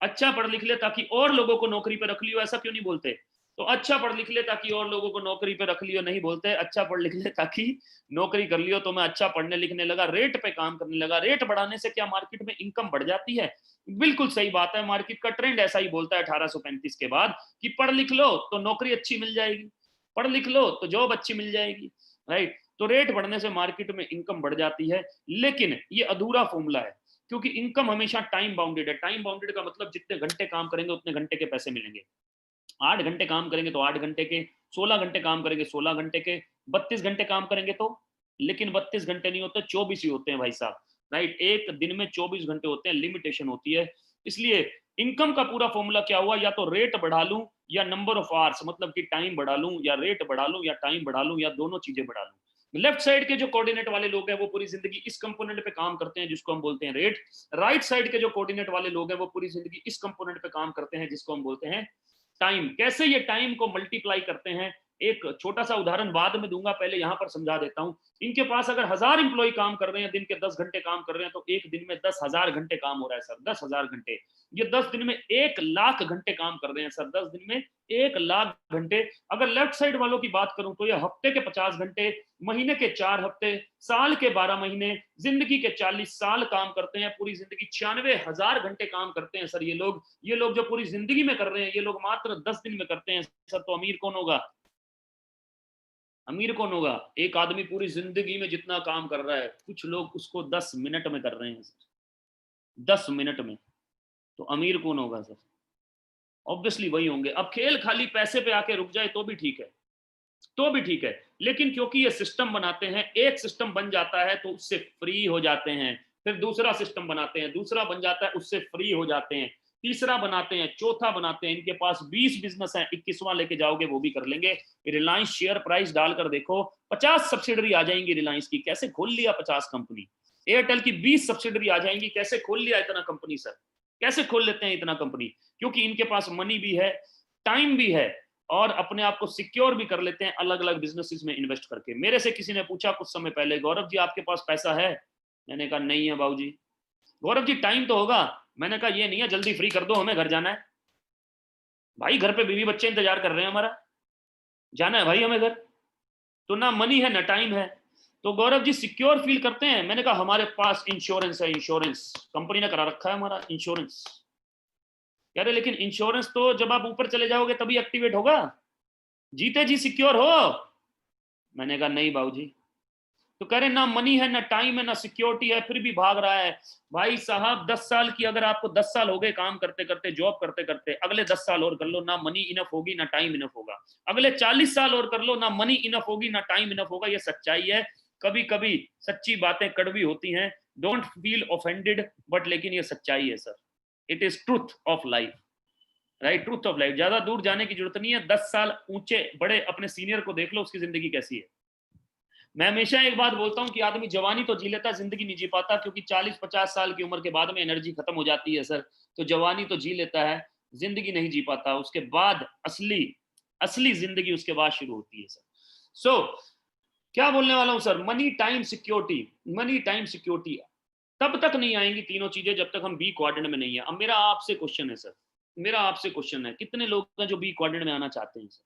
अच्छा पढ़ लिख ले ताकि और लोगों को नौकरी पे रख लियो, ऐसा क्यों नहीं बोलते? तो अच्छा पढ़ लिख ले ताकि और लोगों को नौकरी पे रख लियो नहीं बोलते, अच्छा पढ़ लिख ले ताकि नौकरी कर लियो। तो मैं अच्छा पढ़ने लिखने लगा, रेट पे काम करने लगा। रेट बढ़ाने से क्या मार्केट में इनकम बढ़ जाती है? बिल्कुल सही बात है, मार्केट का ट्रेंड ऐसा ही बोलता है 1835 के बाद कि पढ़ लिख लो तो नौकरी अच्छी मिल जाएगी, पढ़ लिख लो तो जॉब अच्छी मिल जाएगी। राइट, तो रेट बढ़ने से मार्केट में इनकम बढ़ जाती है। लेकिन ये अधूरा फॉर्मूला है, क्योंकि इनकम हमेशा टाइम बाउंडेड है। टाइम बाउंडेड का मतलब जितने घंटे काम करेंगे उतने घंटे के पैसे मिलेंगे। 8 घंटे काम करेंगे तो 8 घंटे के, 16 घंटे काम करेंगे 16 घंटे के, 32 घंटे काम करेंगे तो, लेकिन 32 घंटे नहीं होते, 24 ही होते हैं भाई साहब। राइट, एक दिन में 24 घंटे होते हैं, लिमिटेशन होती है। इसलिए इनकम का पूरा फॉर्मूला क्या हुआ? या तो रेट बढ़ा लूं या नंबर ऑफ आवर्स, मतलब कि टाइम बढ़ा लूं, या रेट बढ़ा लूं या टाइम बढ़ा लूं, या दोनों चीजें बढ़ा लूं। लेफ्ट साइड के जो कोऑर्डिनेट वाले लोग हैं वो पूरी जिंदगी इस कंपोनेंट पे काम करते हैं जिसको हम बोलते हैं रेट। राइट साइड के जो कोऑर्डिनेट वाले लोग हैं वो पूरी जिंदगी इस कंपोनेंट पे काम करते हैं जिसको हम बोलते हैं टाइम। कैसे ये टाइम को मल्टीप्लाई करते हैं, एक छोटा सा उदाहरण बाद में दूंगा, पहले यहां पर समझा देता हूं। इनके पास अगर 1000 इंप्लॉय काम कर रहे हैं, दिन के 10 घंटे काम कर रहे हैं, तो एक दिन में 10,000 घंटे काम हो रहा है सर, 10,000 घंटे। ये 10 दिन में 1 लाख घंटे काम कर रहे हैं सर, 10 दिन में 1 लाख घंटे। अगर लेफ्ट साइड वालों की बात करूं तो ये हफ्ते के 50 घंटे, महीने के 4 हफ्ते, साल के 12 महीने, जिंदगी के 40 साल काम करते हैं। पूरी जिंदगी 96,000 घंटे काम करते हैं सर ये लोग। ये लोग जो पूरी जिंदगी में कर रहे हैं, ये लोग मात्र 10 दिन में करते हैं सर। तो अमीर कौन होगा? अमीर कौन होगा? एक आदमी पूरी जिंदगी में जितना काम कर रहा है, कुछ लोग उसको 10 मिनट में कर रहे हैं सर, 10 मिनट में। तो अमीर कौन होगा सर? ऑब्वियसली वही होंगे। अब खेल खाली पैसे पे आके रुक जाए तो भी ठीक है, तो भी ठीक है, लेकिन क्योंकि ये सिस्टम बनाते हैं, एक सिस्टम बन जाता है तो उससे फ्री हो जाते हैं, फिर दूसरा सिस्टम बनाते हैं, दूसरा बन जाता है उससे फ्री हो जाते हैं, तीसरा बनाते हैं, चौथा बनाते हैं। इनके पास 20 बिजनेस है, 21वां लेके जाओगे वो भी कर लेंगे। रिलायंस शेयर प्राइस डालकर देखो, 50 सब्सिडरी आ जाएंगी रिलायंस की। कैसे खोल लिया 50 कंपनी? एयरटेल की 20 सब्सिडरी आ जाएंगी। कैसे खोल लिया इतना कंपनी सर? कैसे खोल लेते हैं इतना कंपनी? क्योंकि इनके पास मनी भी है, टाइम भी है, और अपने आप को सिक्योर भी कर लेते हैं अलग अलग बिजनेसेस में इन्वेस्ट करके। मेरे से किसी ने पूछा कुछ समय पहले, गौरव जी आपके पास पैसा है? मैंने कहा नहीं है बाबूजी। गौरव जी टाइम तो होगा? मैंने कहा ये नहीं है, जल्दी फ्री कर दो, हमें घर जाना है भाई, घर पे बीवी बच्चे इंतजार कर रहे हैं, हमारा जाना है भाई हमें घर। तो ना मनी है ना टाइम है। तो गौरव जी सिक्योर फील करते हैं? मैंने कहा हमारे पास इंश्योरेंस है, इंश्योरेंस कंपनी ने करा रखा है हमारा इंश्योरेंस। कह रहे लेकिन इंश्योरेंस तो जब आप ऊपर चले जाओगे तभी एक्टिवेट होगा, जीते जी सिक्योर हो। मैंने कहा नहीं बाबूजी। तो कह रहे ना मनी है, ना टाइम है, ना सिक्योरिटी है, फिर भी भाग रहा है। भाई साहब 10 साल की, अगर आपको 10 साल हो गए काम करते करते, जॉब करते करते, अगले 10 साल और कर लो, ना मनी इनफ होगी ना टाइम इनफ होगा। अगले 40 साल और कर लो, ना मनी इनफ होगी ना टाइम इनफ होगा। ये सच्चाई है। कभी कभी सच्ची बातें कड़वी होती हैं, डोंट फील ऑफेंडेड, बट लेकिन ये सच्चाई है sir. It is truth of life. Right, truth of life. ज्यादा दूर जाने की जरूरत नहीं है, 10 साल ऊंचे बड़े अपने सीनियर को देख लो, उसकी जिंदगी कैसी है। मैं हमेशा एक बात बोलता हूं कि आदमी जवानी तो जी लेता, जिंदगी नहीं जी पाता, क्योंकि 40-50 साल की उम्र के बाद में एनर्जी खत्म हो जाती है सर। तो जवानी तो जी लेता है, जिंदगी नहीं जी पाता। उसके बाद असली असली जिंदगी उसके बाद शुरू होती है सर। सो क्या बोलने वाला हूं sir, money time security, money time security तब तक नहीं आएंगी तीनों चीजें जब तक हम बी क्वाड्रेंट में नहीं है। अब मेरा आपसे क्वेश्चन है सर, मेरा आपसे क्वेश्चन है, कितने लोग हैं जो बी क्वाड्रेंट में आना चाहते हैं सर?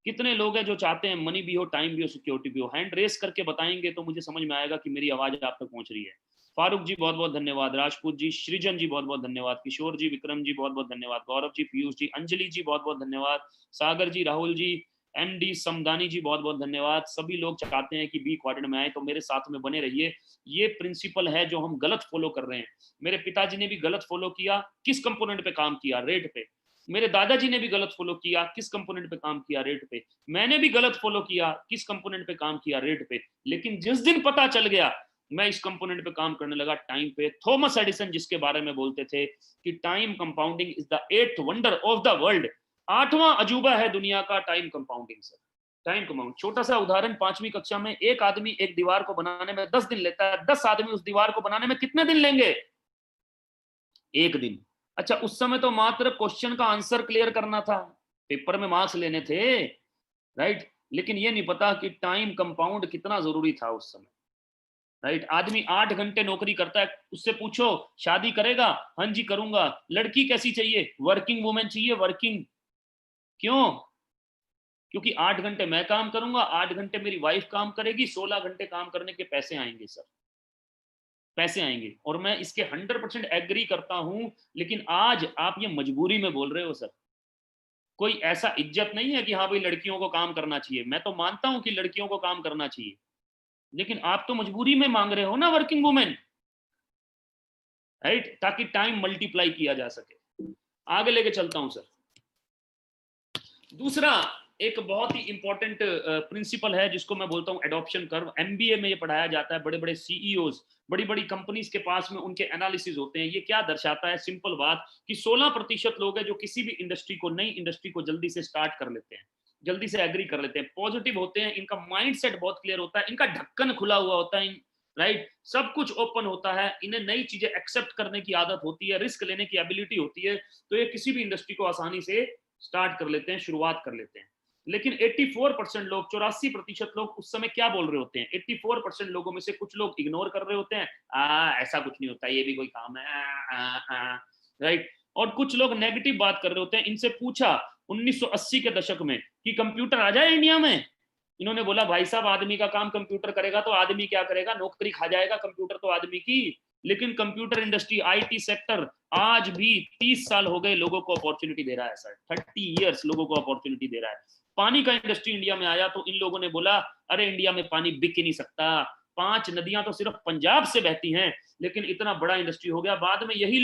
कितने लोग हैं जो चाहते हैं मनी भी हो, टाइम भी हो, सिक्योरिटी भी हो? हैंड रेस करके बताएंगे तो मुझे समझ में आएगा कि मेरी आवाज आप तक पहुंच रही है। फारूक जी बहुत बहुत धन्यवाद, राजपूत जी, सृजन जी बहुत बहुत धन्यवाद, किशोर जी, विक्रम जी बहुत बहुत धन्यवाद, गौरव जी, पीयूष जी, अंजलि जी बहुत बहुत धन्यवाद, सागर जी, राहुल जी, एमडी समदानी जी बहुत बहुत धन्यवाद। सभी लोग चाहते हैं कि बी क्वाड्रेंट में आए, तो मेरे साथ में बने रहिए। ये प्रिंसिपल है जो हम गलत फॉलो कर रहे हैं। मेरे पिताजी ने भी गलत फॉलो किया, किस कंपोनेंट पे काम किया? रेट पे। मेरे दादाजी ने भी गलत फॉलो किया, किस कंपोनेंट पे काम किया? रेट पे। मैंने भी गलत फॉलो किया, किस कंपोनेंट पे काम किया? रेट पे। लेकिन जिस दिन पता चल गया, मैं इस कंपोनेंट पे काम करने लगा, टाइम पे। थॉमस एडिसन जिसके बारे में बोलते थे कि time compounding is the 8th wonder of the world, 8वां अजूबा है दुनिया का time compounding sir. Time compound, छोटा सा उदाहरण, 5वीं कक्षा में एक आदमी एक दीवार को बनाने में 10 दिन लेता है, 10 आदमी उस दीवार को बनाने में कितने दिन लेंगे? 1 दिन। अच्छा, उस समय तो मात्र क्वेश्चन का आंसर क्लियर करना था, पेपर में मार्क्स लेने थे, राइट? लेकिन ये नहीं पता कि टाइम कंपाउंड कितना जरूरी था उस समय, राइट? आदमी 8 घंटे नौकरी करता है, उससे पूछो शादी करेगा? हाँ जी करूंगा। लड़की कैसी चाहिए? वर्किंग वुमेन चाहिए, वर्किंग। क्यों? क्योंकि 8 घंटे मैं काम करूंगा, 8 घंटे मेरी वाइफ काम करेगी, 16 घंटे काम करने के पैसे आएंगे सर, पैसे आएंगे। और मैं इसके 100% एग्री करता हूं। लेकिन आज आप ये मजबूरी में बोल रहे हो सर, कोई ऐसा इज्जत नहीं है कि हाँ भाई लड़कियों को काम करना चाहिए। मैं तो मानता हूं कि लड़कियों को काम करना चाहिए, लेकिन आप तो मजबूरी में मांग रहे हो ना वर्किंग वुमेन, राइट? ताकि टाइम मल्टीप्लाई किया जा सके। आगे लेके चलता हूं सर। दूसरा एक बहुत ही इंपॉर्टेंट प्रिंसिपल है जिसको मैं बोलता हूं एडॉप्शन कर्व। एमबीए में ये पढ़ाया जाता है। बड़े बड़े सीईओज, बड़ी बड़ी कंपनीज के पास में उनके एनालिसिस होते हैं। ये क्या दर्शाता है? सिंपल बात कि 16% लोग हैं जो किसी भी इंडस्ट्री को, नई इंडस्ट्री को जल्दी से स्टार्ट कर लेते हैं, जल्दी से एग्री कर लेते हैं, पॉजिटिव होते हैं, इनका माइंड सेट बहुत क्लियर होता है, इनका ढक्कन खुला हुआ होता है, राइट? सब कुछ ओपन होता है, इन्हें नई चीजें एक्सेप्ट करने की आदत होती है, रिस्क लेने की एबिलिटी होती है, तो ये किसी भी इंडस्ट्री को आसानी से स्टार्ट कर लेते हैं, शुरुआत कर लेते हैं। लेकिन 84% लोग, 84% लोग उस समय क्या बोल रहे होते हैं? 84% लोगों में से कुछ लोग इग्नोर कर रहे होते हैं, ऐसा कुछ नहीं होता, ये भी कोई काम है, राइट? और कुछ लोग नेगेटिव बात कर रहे होते हैं। इनसे पूछा 1980 के दशक में कि कंप्यूटर आ जाए इंडिया में, इन्होंने बोला भाई साहब आदमी का काम कंप्यूटर करेगा तो आदमी क्या करेगा? नौकरी खा जाएगा कंप्यूटर तो आदमी की। लेकिन कंप्यूटर इंडस्ट्री, आईटी सेक्टर आज भी 30 साल हो गए लोगों को अपॉर्चुनिटी दे रहा है सर, 30 इयर्स लोगों को अपॉर्चुनिटी दे रहा है। पानी का इंडस्ट्री इंडिया में आया तो इन लोगों ने बोला अरे इंडिया में पानी बिक ही नहीं सकता, 5 नदियां तो सिर्फ पंजाब से बहती हैं। लेकिन इतना बड़ा इंडस्ट्री हो गया, बाद में यही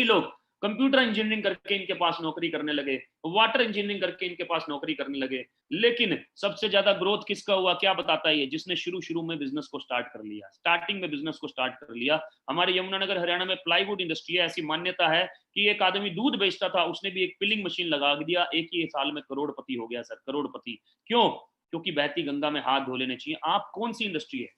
लोग कंप्यूटर इंजीनियरिंग करके इनके पास नौकरी करने लगे, वाटर इंजीनियरिंग करके इनके पास नौकरी करने लगे। लेकिन सबसे ज्यादा ग्रोथ किसका हुआ? क्या बताता है ये? जिसने शुरू में बिजनेस को स्टार्ट कर लिया, स्टार्टिंग में बिजनेस को स्टार्ट कर लिया। हमारे यमुनानगर हरियाणा में प्लाईवुड इंडस्ट्री है। ऐसी मान्यता है कि एक आदमी दूध बेचता था, उसने भी एक पिलिंग मशीन लगा दिया, एक ही साल में करोड़पति हो गया सर, करोड़पति। क्यों? क्योंकि बहती गंगा में हाथ धो लेने चाहिए। आप कौन सी इंडस्ट्री है?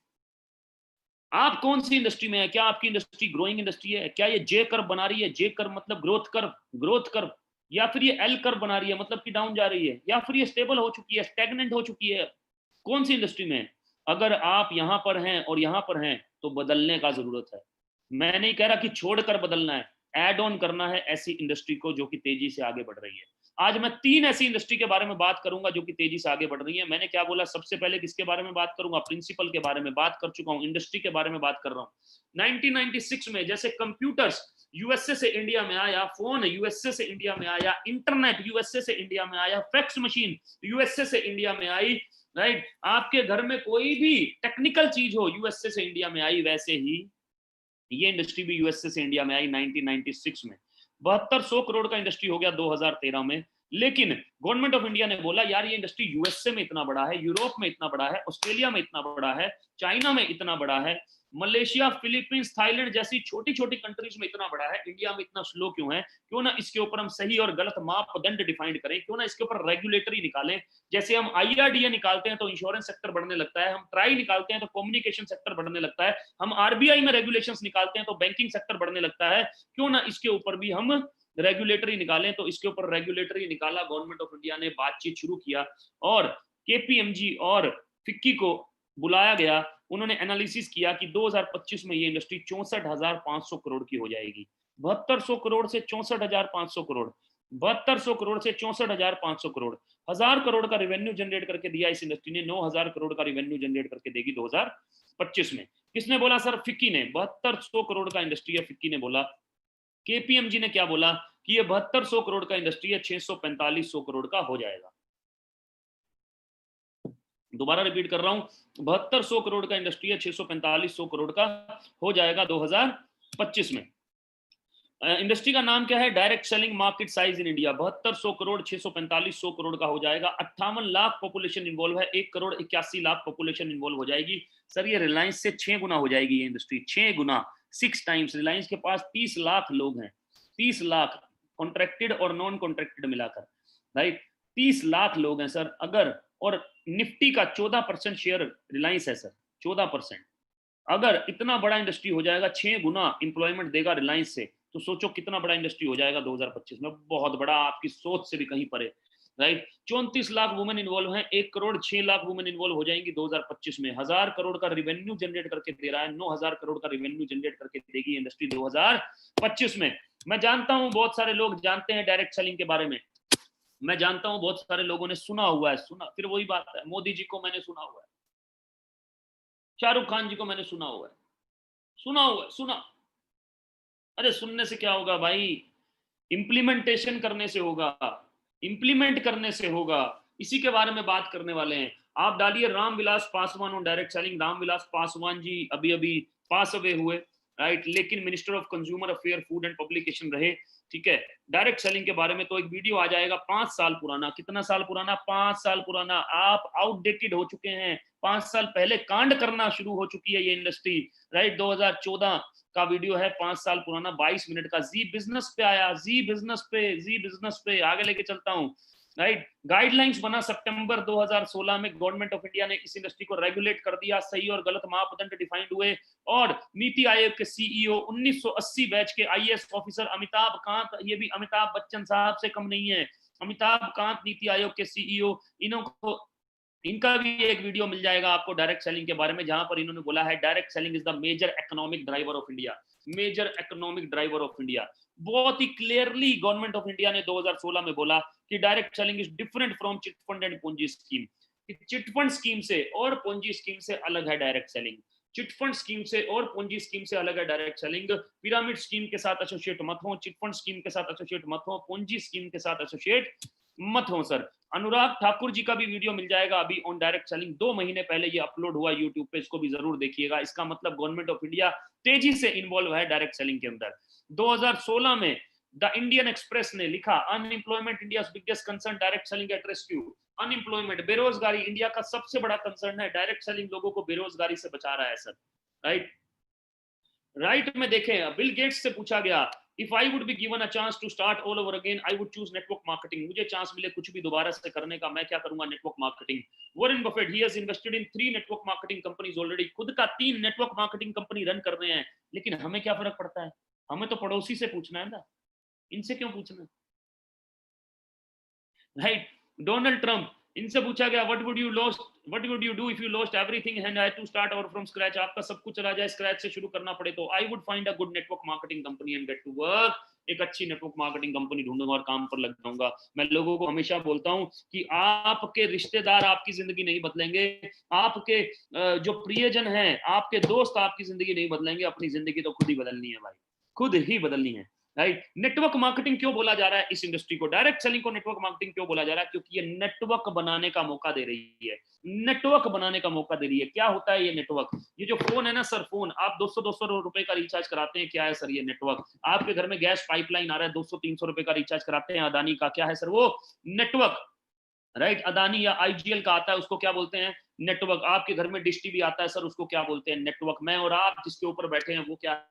आप कौन सी इंडस्ट्री में है? क्या आपकी इंडस्ट्री ग्रोइंग इंडस्ट्री है? क्या ये जे कर्व बना रही है? जे कर्व मतलब ग्रोथ कर्व, या फिर ये एल कर्व बना रही है मतलब कि डाउन जा रही है, या फिर ये स्टेबल हो चुकी है, स्टैग्नेंट हो चुकी है? कौन सी इंडस्ट्री में है? अगर आप यहां पर हैं और यहां पर हैं तो बदलने का जरूरत है। मैं नहीं कह रहा कि छोड़कर बदलना है, एड ऑन करना है ऐसी इंडस्ट्री को जो कि तेजी से आगे बढ़ रही है। आज मैं 3 ऐसी इंडस्ट्री के बारे में बात करूंगा जो कि तेजी से आगे बढ़ रही है। मैंने क्या बोला? सबसे पहले किसके बारे में बात करूंगा? प्रिंसिपल के बारे में बात कर चुका हूं, इंडस्ट्री के बारे में बात कर रहा हूं। 1996 में जैसे कंप्यूटर्स यूएसए से इंडिया में आया, फोन यूएसए से इंडिया में आया, इंटरनेट यूएसए से इंडिया में आया, फैक्स मशीन यूएसए से इंडिया में आई, राइट? आपके घर में कोई भी टेक्निकल चीज हो यूएसए से इंडिया में आई, वैसे ही ये इंडस्ट्री भी यूएसए से इंडिया में आई 1996 में। 7200 करोड़ का इंडस्ट्री हो गया 2013 में। लेकिन गवर्नमेंट ऑफ इंडिया ने बोला यार ये इंडस्ट्री यूएसए में इतना बड़ा है, यूरोप में इतना बड़ा है, ऑस्ट्रेलिया में इतना बड़ा है, चाइना में इतना बड़ा है, मलेशिया, फिलीपींस, थाईलैंड जैसी छोटी छोटी कंट्रीज में इतना बड़ा है, इंडिया में इतना स्लो क्यों है? क्यों ना इसके ऊपर हम सही और गलत मापदंड डिफाइन करें, क्यों ना इसके ऊपर रेगुलेटरी निकालें। जैसे हम आईआरडीए निकालते हैं तो इंश्योरेंस सेक्टर बढ़ने लगता है, हम ट्राई निकालते हैं तो कम्युनिकेशन सेक्टर बढ़ने लगता है, हम आरबीआई में रेगुलेशंस निकालते हैं तो बैंकिंग सेक्टर बढ़ने लगता है। क्यों ना इसके ऊपर भी हम रेगुलेटरी निकालें? तो इसके ऊपर रेगुलेटरी निकाला, गवर्नमेंट ऑफ इंडिया ने बातचीत शुरू किया और केपीएमजी और फिक्की को बुलाया गया, उन्होंने एनालिसिस किया कि 2025 में ये इंडस्ट्री 64,500 करोड़ की हो जाएगी। 7200 करोड़ से 64,500 करोड़, 7200 करोड़ से 64,500 करोड़, 1000 करोड़ का रेवेन्यू जनरेट करके दिया इस इंडस्ट्री ने, 9000 करोड़ का रेवेन्यू जनरेट करके देगी 2025 में। किसने बोला सर? फिक्की ने। 7200 करोड़ का इंडस्ट्री है, फिक्की ने बोला। केपीएमजी ने क्या बोला कि ये 7200 करोड़ का इंडस्ट्री है, 645 करोड़ का हो जाएगा। दोबारा रिपीट कर रहा हूं, 7200 करोड़ का इंडस्ट्री है, 645 करोड़ का हो जाएगा 2025 में। इंडस्ट्री का नाम क्या है? Direct selling market size in India. 7200 crore 645 crore का हो जाएगा। 58 लाख पॉपुलेशन इन्वॉल्व है, 1 करोड़ 81 लाख पॉपुलेशन इन्वॉल्व हो जाएगी। सर ये रिलायंस से 6 गुना हो जाएगी ये इंडस्ट्री, 6 गुना, 6 टाइम्स। रिलायंस के पास 30 लाख लोग हैं, 30 लाख कॉन्ट्रैक्टेड और नॉन कॉन्ट्रैक्टेड मिलाकर, राइट? 30 लाख लोग हैं सर। अगर, और निफ्टी का 14% शेयर रिलायंस है सर, 14%। अगर इतना बड़ा इंडस्ट्री हो जाएगा, 6 गुना इंप्लॉयमेंट देगा रिलायंस से, तो सोचो कितना बड़ा इंडस्ट्री हो जाएगा 2025 में। बहुत बड़ा, आपकी सोच से भी कहीं परे, राइट? 34 लाख वुमेन इन्वॉल्व हैं, 1 करोड़ 6 लाख वुमेन इन्वॉल्व हो जाएंगी 2025 में। 1000 करोड़ का रेवेन्यू जनरेट करके दे रहा है, 9000 करोड़ का रेवेन्यू जनरेट करके देगी इंडस्ट्री 2025 में। मैं जानता हूं बहुत सारे लोग जानते हैं डायरेक्ट सेलिंग के बारे में, मैं जानता हूं बहुत सारे लोगों ने सुना हुआ है, फिर वही बात है, मोदी जी को मैंने सुना हुआ है, शाहरुख खान जी को मैंने सुना हुआ है, सुना। अरे सुनने से क्या होगा भाई, इंप्लीमेंटेशन करने से होगा, इंप्लीमेंट करने से होगा। इसी के बारे में बात करने वाले हैं। आप डालिए Ramvilas Paswan on direct selling. Ramvilas Paswan ji अभी अभी पास अवे हुए, राइट, लेकिन minister of consumer affair, food and publication रहे, ठीक है। डायरेक्ट सेलिंग के बारे में तो एक वीडियो आ जाएगा 5 साल पुराना। कितना साल पुराना? 5 साल पुराना। आप आउटडेटेड हो चुके हैं, 5 साल पहले कांड करना शुरू हो चुकी है ये इंडस्ट्री, राइट। 2014 का वीडियो है, 5 साल पुराना, 22 मिनट का। जी बिजनेस पे आया, जी बिजनेस पे आगे लेके चलता हूं, राइट। गाइडलाइंस बना सितंबर 2016 में, गवर्नमेंट ऑफ इंडिया ने इस इंडस्ट्री को रेगुलेट कर दिया, सही और गलत मापदंड डिफाइंड हुए, और नीति आयोग के सीईओ 1980 बैच के आईएएस ऑफिसर अमिताभ कांत, ये भी अमिताभ बच्चन साहब से कम नहीं है, अमिताभ कांत नीति आयोग के सीईओ, इनका भी एक वीडियो मिल जाएगा आपको डायरेक्ट सेलिंग के बारे में, जहां पर इन्होंने बोला है direct selling is the major economic driver of India, major economic driver of India. बहुत ही क्लियरली गवर्नमेंट ऑफ इंडिया ने 2016 में बोला कि direct selling is different from chit fund and ponzi scheme. Chit fund scheme से और ponzi scheme से अलग है direct selling, chit fund scheme से और पूंजी स्कीम से अलग है डायरेक्ट सेलिंग। पिरामिड स्कीम के साथ एसोसिएट मत हो, चिट फंड स्कीम के साथ एसोसिएट मत हो, पूंजी स्कीम के साथ एसोसिएट मत हो सर। अनुराग ठाकुर जी का भी वीडियो मिल जाएगा अभी ऑन डायरेक्ट सेलिंग, 2 महीने पहले ये अपलोड हुआ यूट्यूब पे, इसको भी जरूर देखिएगा। इसका मतलब गवर्नमेंट ऑफ इंडिया तेजी से इन्वॉल्व है डायरेक्ट सेलिंग के अंदर। 2016 में द इंडियन एक्सप्रेस ने लिखा, unemployment India's biggest concern, direct selling at rescue. Unemployment, बेरोजगारी इंडिया का सबसे बड़ा कंसर्न है, डायरेक्ट सेलिंग लोगों को बेरोजगारी से बचा रहा है सर, राइट। राइट में देखें, बिल गेट्स से पूछा गया, if I would be given a chance to start all over again I would choose network marketing. मुझे चांस मिले कुछ भी दोबारा से करने का, मैं क्या करूंगा? Network marketing. Warren Buffett, he has invested in 3 network marketing companies already. खुद का 3 नेटवर्क मार्केटिंग कंपनी रन कर रहे हैं, लेकिन हमें क्या फर्क पड़ता है? हमें तो पड़ोसी से पूछना है ना, इनसे क्यों पूछना, राइट। डोनाल्ड ट्रंप, इनसे पूछा गया, what would you do if you lost everything and had to start over from scratch. आपका सब कुछ चला जाए, स्क्रैच से शुरू करना पड़े तो। I would find a good network marketing company and get to work. एक अच्छी नेटवर्क मार्केटिंग कंपनी ढूंढूंगा और काम पर लग जाऊंगा। मैं लोगों को हमेशा बोलता हूं कि आपके रिश्तेदार आपकी जिंदगी नहीं बदलेंगे, आपके जो प्रियजन हैं, आपके दोस्त आपकी जिंदगी नहीं बदलेंगे, अपनी जिंदगी तो खुद ही बदलनी है भाई, खुद ही बदलनी है, राइट। नेटवर्क मार्केटिंग क्यों बोला जा रहा है इस इंडस्ट्री को, डायरेक्ट सेलिंग को नेटवर्क मार्केटिंग क्यों बोला जा रहा है? क्योंकि ये नेटवर्क बनाने का मौका दे रही है, नेटवर्क बनाने का मौका दे रही है। क्या होता है ये नेटवर्क? ये जो फोन है ना सर, फोन आप 200-200 रुपए का रिचार्ज कराते हैं, क्या है सर ये नेटवर्क? आपके घर में गैस पाइपलाइन आ रहा है, 200-300 रुपए का रिचार्ज कराते हैं अदानी का, क्या है सर वो? Network, right. अदानी या आईजीएल का आता है, उसको क्या बोलते हैं? नेटवर्क। आपके घर में डिश टीवी आता है सर, उसको क्या बोलते हैं? नेटवर्क। मैं और आप जिसके ऊपर बैठे हैं वो क्या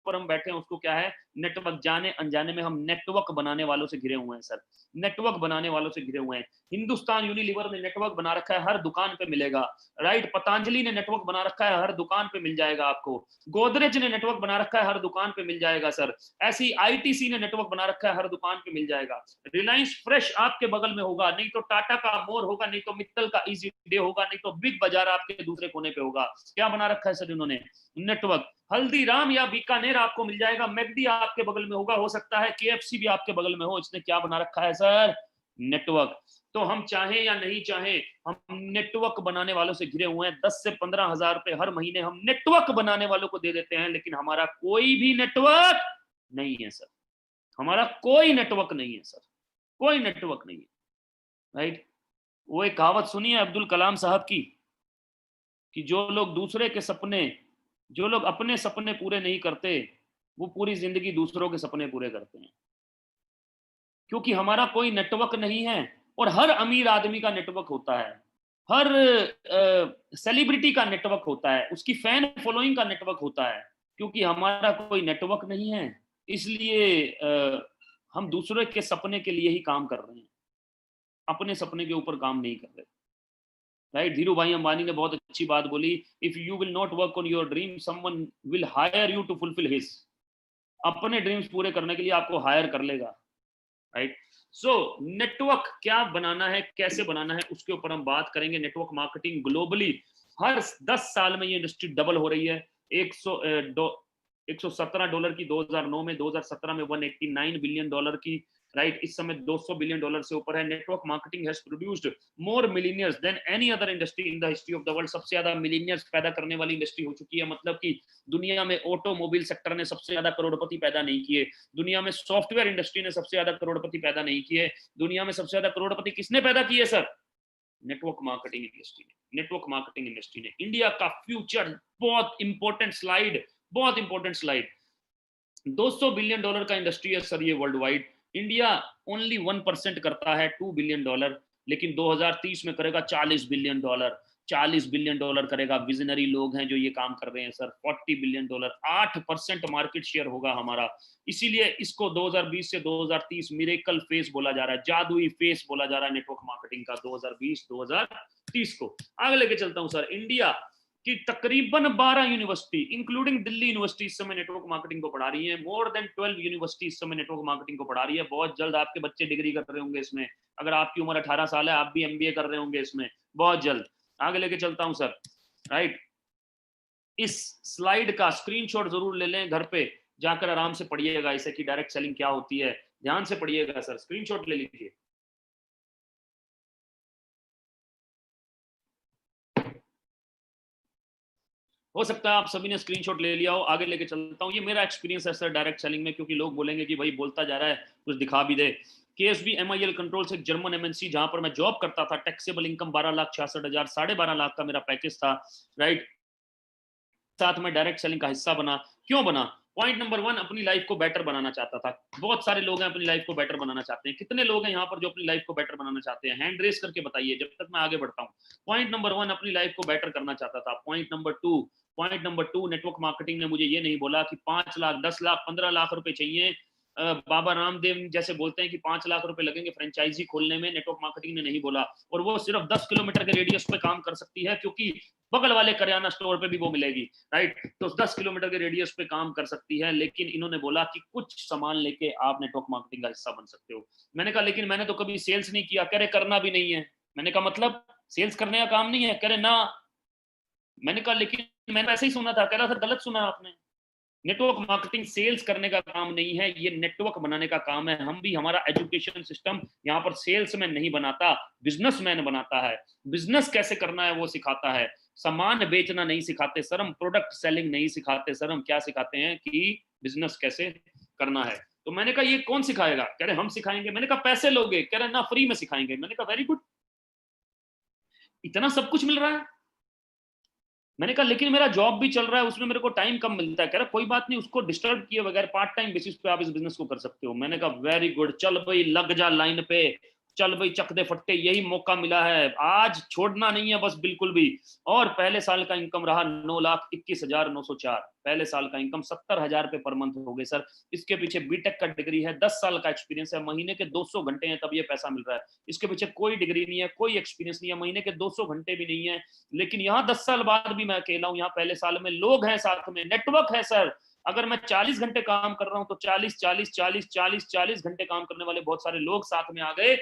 पर हम बैठे हैं उसको क्या है? नेटवर्क जाने अनजाने में हम नेटवर्क बनाने वालों से घिरे हुए हैं सर, नेटवर्क बनाने वालों से घिरे हुए हैं। हिंदुस्तान यूनिलीवर ने नेटवर्क बना रखा है, हर दुकान पे मिलेगा, राइट। पतंजलि ने नेटवर्क बना रखा है, हर दुकान पे मिल जाएगा आपको। गोदरेज ने नेटवर्क बना रखा है, हर दुकान पे मिल जाएगा सर। ऐसी आईटीसी ने नेटवर्क बना रखा है, हर दुकान पे मिल जाएगा। रिलायंस फ्रेश आपके बगल में होगा, नहीं तो टाटा का मोर होगा, नहीं तो मित्तल का इजी डे होगा, नहीं तो बिग बाजार आपके दूसरे कोने पे होगा। क्या बना रखा है सर इन्होंने? नेटवर्क। हल्दीराम या बीकानेर आपको मिल जाएगा, मैगडी आपके बगल में होगा, हो सकता है केएफसी भी आपके बगल में हो। इसने क्या बना रखा है सर? नेटवर्क। तो हम चाहें या नहीं चाहें, हम नेटवर्क बनाने वालों से घिरे हुए हैं। 10 से 15 हजार रुपए हर महीने हम नेटवर्क बनाने वालों को दे देते हैं, लेकिन हमारा कोई भी नेटवर्क नहीं है सर, हमारा कोई नेटवर्क नहीं है सर, कोई नेटवर्क नहीं है, राइट। वो एक कहावत सुनी है अब्दुल कलाम साहब की कि जो लोग दूसरे के सपने, जो लोग अपने सपने पूरे नहीं करते, वो पूरी जिंदगी दूसरों के सपने पूरे करते हैं। क्योंकि हमारा कोई नेटवर्क नहीं है। और हर अमीर आदमी का नेटवर्क होता है, हर सेलिब्रिटी का नेटवर्क होता है, उसकी फैन फॉलोइंग का नेटवर्क होता है। क्योंकि हमारा कोई नेटवर्क नहीं है, इसलिए हम दूसरे के सपने के लिए ही काम कर रहे हैं, अपने सपने के ऊपर काम नहीं कर रहे, राइट। धीरू भाई अंबानी ने बहुत अच्छी बात बोली, if you will not work on your dream, someone will hire you to fulfil his. अपने ड्रीम्स पूरे करने के लिए आपको हायर कर लेगा, राइट। सो नेटवर्क क्या बनाना है, कैसे बनाना है, उसके ऊपर हम बात करेंगे। नेटवर्क मार्केटिंग ग्लोबली हर 10 साल में ये इंडस्ट्री डबल हो रही है। 117 डॉलर की 2009 में, 2017 में 189 बिलियन डॉलर की, राइट। इस समय 200 बिलियन डॉलर से ऊपर है। Network marketing has produced more millionaires than any other industry in the history of the world. सबसे ज्यादा मिलीनियर्स पैदा करने वाली इंडस्ट्री हो चुकी है। मतलब कि दुनिया में ऑटोमोबाइल सेक्टर ने सबसे ज्यादा करोड़पति पैदा नहीं किए, दुनिया में सॉफ्टवेयर इंडस्ट्री ने सबसे ज्यादा करोड़पति पैदा नहीं किए, दुनिया में सबसे ज्यादा करोड़पति किसने पैदा किए सर? नेटवर्क मार्केटिंग इंडस्ट्री ने, नेटवर्क मार्केटिंग इंडस्ट्री ने। इंडिया का फ्यूचर, बहुत इंपॉर्टेंट स्लाइड, बहुत इंपॉर्टेंट स्लाइड। 200 बिलियन डॉलर का इंडस्ट्री है सर ये वर्ल्ड वाइड। इंडिया ओनली 1% करता है, 2 बिलियन डॉलर, लेकिन 2030 में करेगा 40 बिलियन डॉलर। 40 बिलियन डॉलर करेगा। विजनरी लोग हैं जो ये काम कर रहे हैं sir. 40 billion dollar, 8% market share होगा हमारा। इसीलिए इसको 2020 से 2030 मिरेकल फेस बोला जा रहा है, जादुई फेस बोला जा रहा है नेटवर्क मार्केटिंग का 2020-2030 को। आगे लेके चलता हूं सर। इंडिया कि तकरीबन 12 यूनिवर्सिटी इंक्लूडिंग दिल्ली यूनिवर्सिटी इस समय नेटवर्क मार्केटिंग को पढ़ा रही है। मोर देन 12 यूनिवर्सिटी इस समय नेटवर्क मार्केटिंग को पढ़ा रही है। बहुत जल्द आपके बच्चे डिग्री कर रहे होंगे इसमें। अगर आपकी उम्र 18 साल है, आप भी एमबीए कर रहे होंगे इसमें बहुत जल्द। आगे लेके चलता हूं सर, राइट। इस स्लाइड का स्क्रीनशॉट जरूर ले लें, घर पे जाकर आराम से पढ़िएगा इसे कि डायरेक्ट सेलिंग क्या होती है। ध्यान से पढ़िएगा सर, स्क्रीनशॉट ले लीजिए। हो सकता है आप सभी ने स्क्रीनशॉट ले लिया हो। आगे लेके चलता हूँ। ये मेरा एक्सपीरियंस है सर डायरेक्ट सेलिंग में, क्योंकि लोग बोलेंगे कि भाई बोलता जा रहा है, कुछ दिखा भी दे। KSB MIL कंट्रोल्स एक जर्मन MNC जहां पर मैं जॉब करता था। टैक्सेबल इनकम 12,66,000, 12.5 लाख का मेरा पैकेज था, राइट। साथ में डायरेक्ट सेलिंग का हिस्सा बना। क्यों बना? पॉइंट नंबर 1, अपनी लाइफ को बेटर बनाना चाहता था। बहुत सारे लोग हैं अपनी लाइफ को बेटर बनाना चाहते हैं। कितने लोग हैं यहाँ पर जो अपनी लाइफ को बेटर बनाना चाहते हैं? हैंड रेस करके बताइए जब तक मैं आगे बढ़ता हूँ। पॉइंट नंबर 1, अपनी लाइफ को बेटर करना चाहता था। पॉइंट नंबर 2, नेटवर्क मार्केटिंग ने मुझे ये नहीं बोला कि 5 लाख, 10 लाख, 15 लाख रुपए चाहिए। बाबा रामदेव जैसे बोलते हैं कि 5 लाख रुपए लगेंगे फ्रेंचाइजी खोलने में, नेटवर्क मार्केटिंग ने नहीं बोला। और वो सिर्फ 10 किलोमीटर के रेडियस पे काम कर सकती है, क्योंकि बगल वाले करियाना स्टोर पे भी वो मिलेगी, राइट। तो 10 किलोमीटर के रेडियस पे काम कर सकती है। लेकिन इन्होंने बोला कि कुछ सामान लेके आप नेटवर्क मार्केटिंग का हिस्सा बन सकते हो। मैंने कहा लेकिन मैंने तो कभी सेल्स नहीं किया। कह रहे करना भी नहीं है। मैंने कहा मतलब सेल्स करने का काम नहीं है? कह रहे ना। मैंने कहा लेकिन मैंने ऐसे ही सुना था। कह रहा सर गलत सुना आपने, नेटवर्क मार्केटिंग सेल्स करने का काम नहीं है, ये नेटवर्क बनाने का काम है। हम भी, हमारा एजुकेशन सिस्टम यहाँ पर सेल्समैन नहीं बनाता, बिजनेसमैन बनाता है। बिजनेस कैसे करना है वो सिखाता है। सामान बेचना नहीं सिखाते सर हम, प्रोडक्ट सेलिंग नहीं सिखाते सर हम। क्या सिखाते हैं कि बिजनेस कैसे करना है। तो मैंने कहा ये कौन सिखाएगा? कह रहे हम सिखाएंगे। मैंने कहा पैसे लोगे? कह रहे ना, फ्री में सिखाएंगे। मैंने कहा वेरी गुड, इतना सब कुछ मिल रहा है। मैंने कहा लेकिन मेरा जॉब भी चल रहा है, उसमें मेरे को टाइम कम मिलता है। कह रहा कोई बात नहीं, उसको डिस्टर्ब किए बगैर पार्ट टाइम बेसिस पे आप इस बिजनेस को कर सकते हो। मैंने कहा वेरी गुड, चल भाई लग जा लाइन पे, चल भाई चक दे फट्टे, यही मौका मिला है, आज छोड़ना नहीं है बस बिल्कुल भी। और पहले साल का इनकम रहा 9,21,904, पहले साल का इनकम 70,000 रुपए पर मंथ हो गए सर। इसके पीछे बीटेक का डिग्री है, 10 साल का एक्सपीरियंस है, महीने के 200 घंटे हैं तब ये पैसा मिल रहा है। इसके पीछे कोई डिग्री नहीं है, कोई एक्सपीरियंस नहीं है, महीने के 200 घंटे भी नहीं है, लेकिन यहाँ 10 साल बाद भी मैं अकेला हूँ, यहाँ पहले साल में लोग हैं साथ में, नेटवर्क है सर। अगर मैं 40 घंटे काम कर रहा हूं तो 40 घंटे काम करने वाले बहुत सारे लोग साथ में आ गए,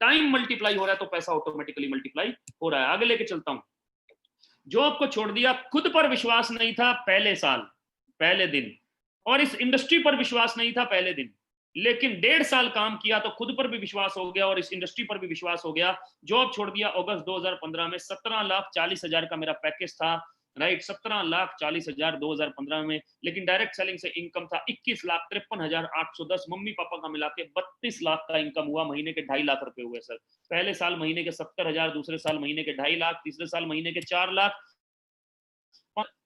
टाइम मल्टीप्लाई हो रहा है तो पैसा ऑटोमेटिकली मल्टीप्लाई हो रहा है। आगे लेके चलता हूं। जॉब को छोड़ दिया, खुद पर विश्वास नहीं था पहले साल, पहले दिन, और इस इंडस्ट्री पर विश्वास नहीं था पहले दिन, लेकिन 1.5 साल काम किया तो खुद पर भी विश्वास हो गया और इस इंडस्ट्री पर भी विश्वास हो गया। जॉब छोड़ दिया अगस्त 2015 में, 17,40,000 का मेरा पैकेज था, राइट, 17,40,000 2015 में, लेकिन डायरेक्ट सेलिंग से इनकम था 21,53,810, मम्मी पापा का मिला के 32 लाख का इनकम हुआ, महीने के 2.5 लाख रुपए हुए सर। पहले साल महीने के 70,000, दूसरे साल महीने के 2.5 लाख, तीसरे साल महीने के 4 लाख,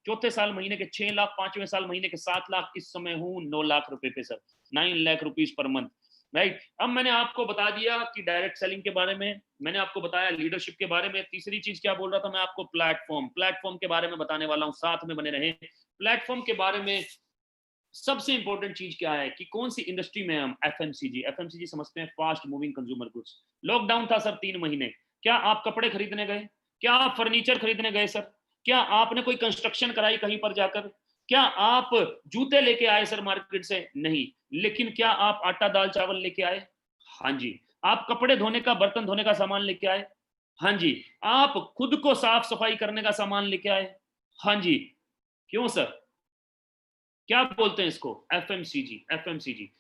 चौथे साल महीने के 6 लाख, पांचवें साल महीने के 7 लाख, इस समय हूं 9 लाख रुपए पे sir, 9 lakh rupees per month, right. अब मैंने आपको बता दिया कि डायरेक्ट सेलिंग के बारे में, मैंने आपको बताया लीडरशिप के बारे में। तीसरी चीज क्या बोल रहा था मैं आपको, प्लेटफॉर्म के बारे में बताने वाला हूं, साथ में बने रहे। प्लेटफॉर्म के बारे में सबसे इंपॉर्टेंट चीज क्या है कि कौन सी इंडस्ट्री में हम, एफएमसीजी समझते हैं, fast moving consumer goods. Lockdown था सर 3 महीने, क्या आप कपड़े खरीदने गए? क्या आप फर्नीचर खरीदने गए सर? क्या आपने कोई कंस्ट्रक्शन कराई कहीं पर जाकर? क्या आप जूते लेके आए सर मार्केट से? नहीं। लेकिन क्या आप आटा दाल चावल लेके आए? हाँ जी। आप कपड़े धोने का, बर्तन धोने का सामान लेके आए? हाँ जी। आप खुद को साफ सफाई करने का सामान लेके आए? हाँ जी। क्यों सर? क्या बोलते हैं इसको? एफएमसीजी।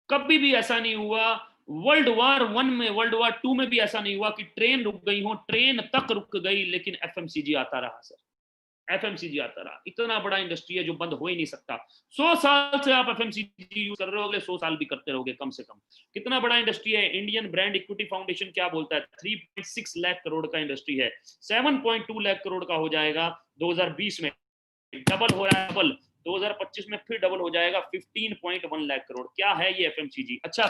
कभी भी ऐसा नहीं हुआ, वर्ल्ड वार 1 में, वर्ल्ड वार 2 में भी ऐसा नहीं हुआ कि ट्रेन रुक गई हो, ट्रेन तक रुक गई, लेकिन एफएमसीजी आता रहा सर, एफएमसीजी आता रहा। इतना बड़ा इंडस्ट्री है जो बंद हो ही नहीं सकता। 100 साल से आप एफएमसीजी यूज कर रहे हो, अगले 100 साल भी करते रहोगे कम से कम। कितना बड़ा इंडस्ट्री है। इंडियन ब्रांड इक्विटी फाउंडेशन क्या बोलता है? 3.6 लाख करोड़ का इंडस्ट्री है, 7.2 लाख करोड़ का हो जाएगा 2020 में, डबल हो रहा है, डबल 2025 में फिर डबल हो जाएगा, 15.1 लाख करोड़। क्या है ये एफएमसीजी? अच्छा,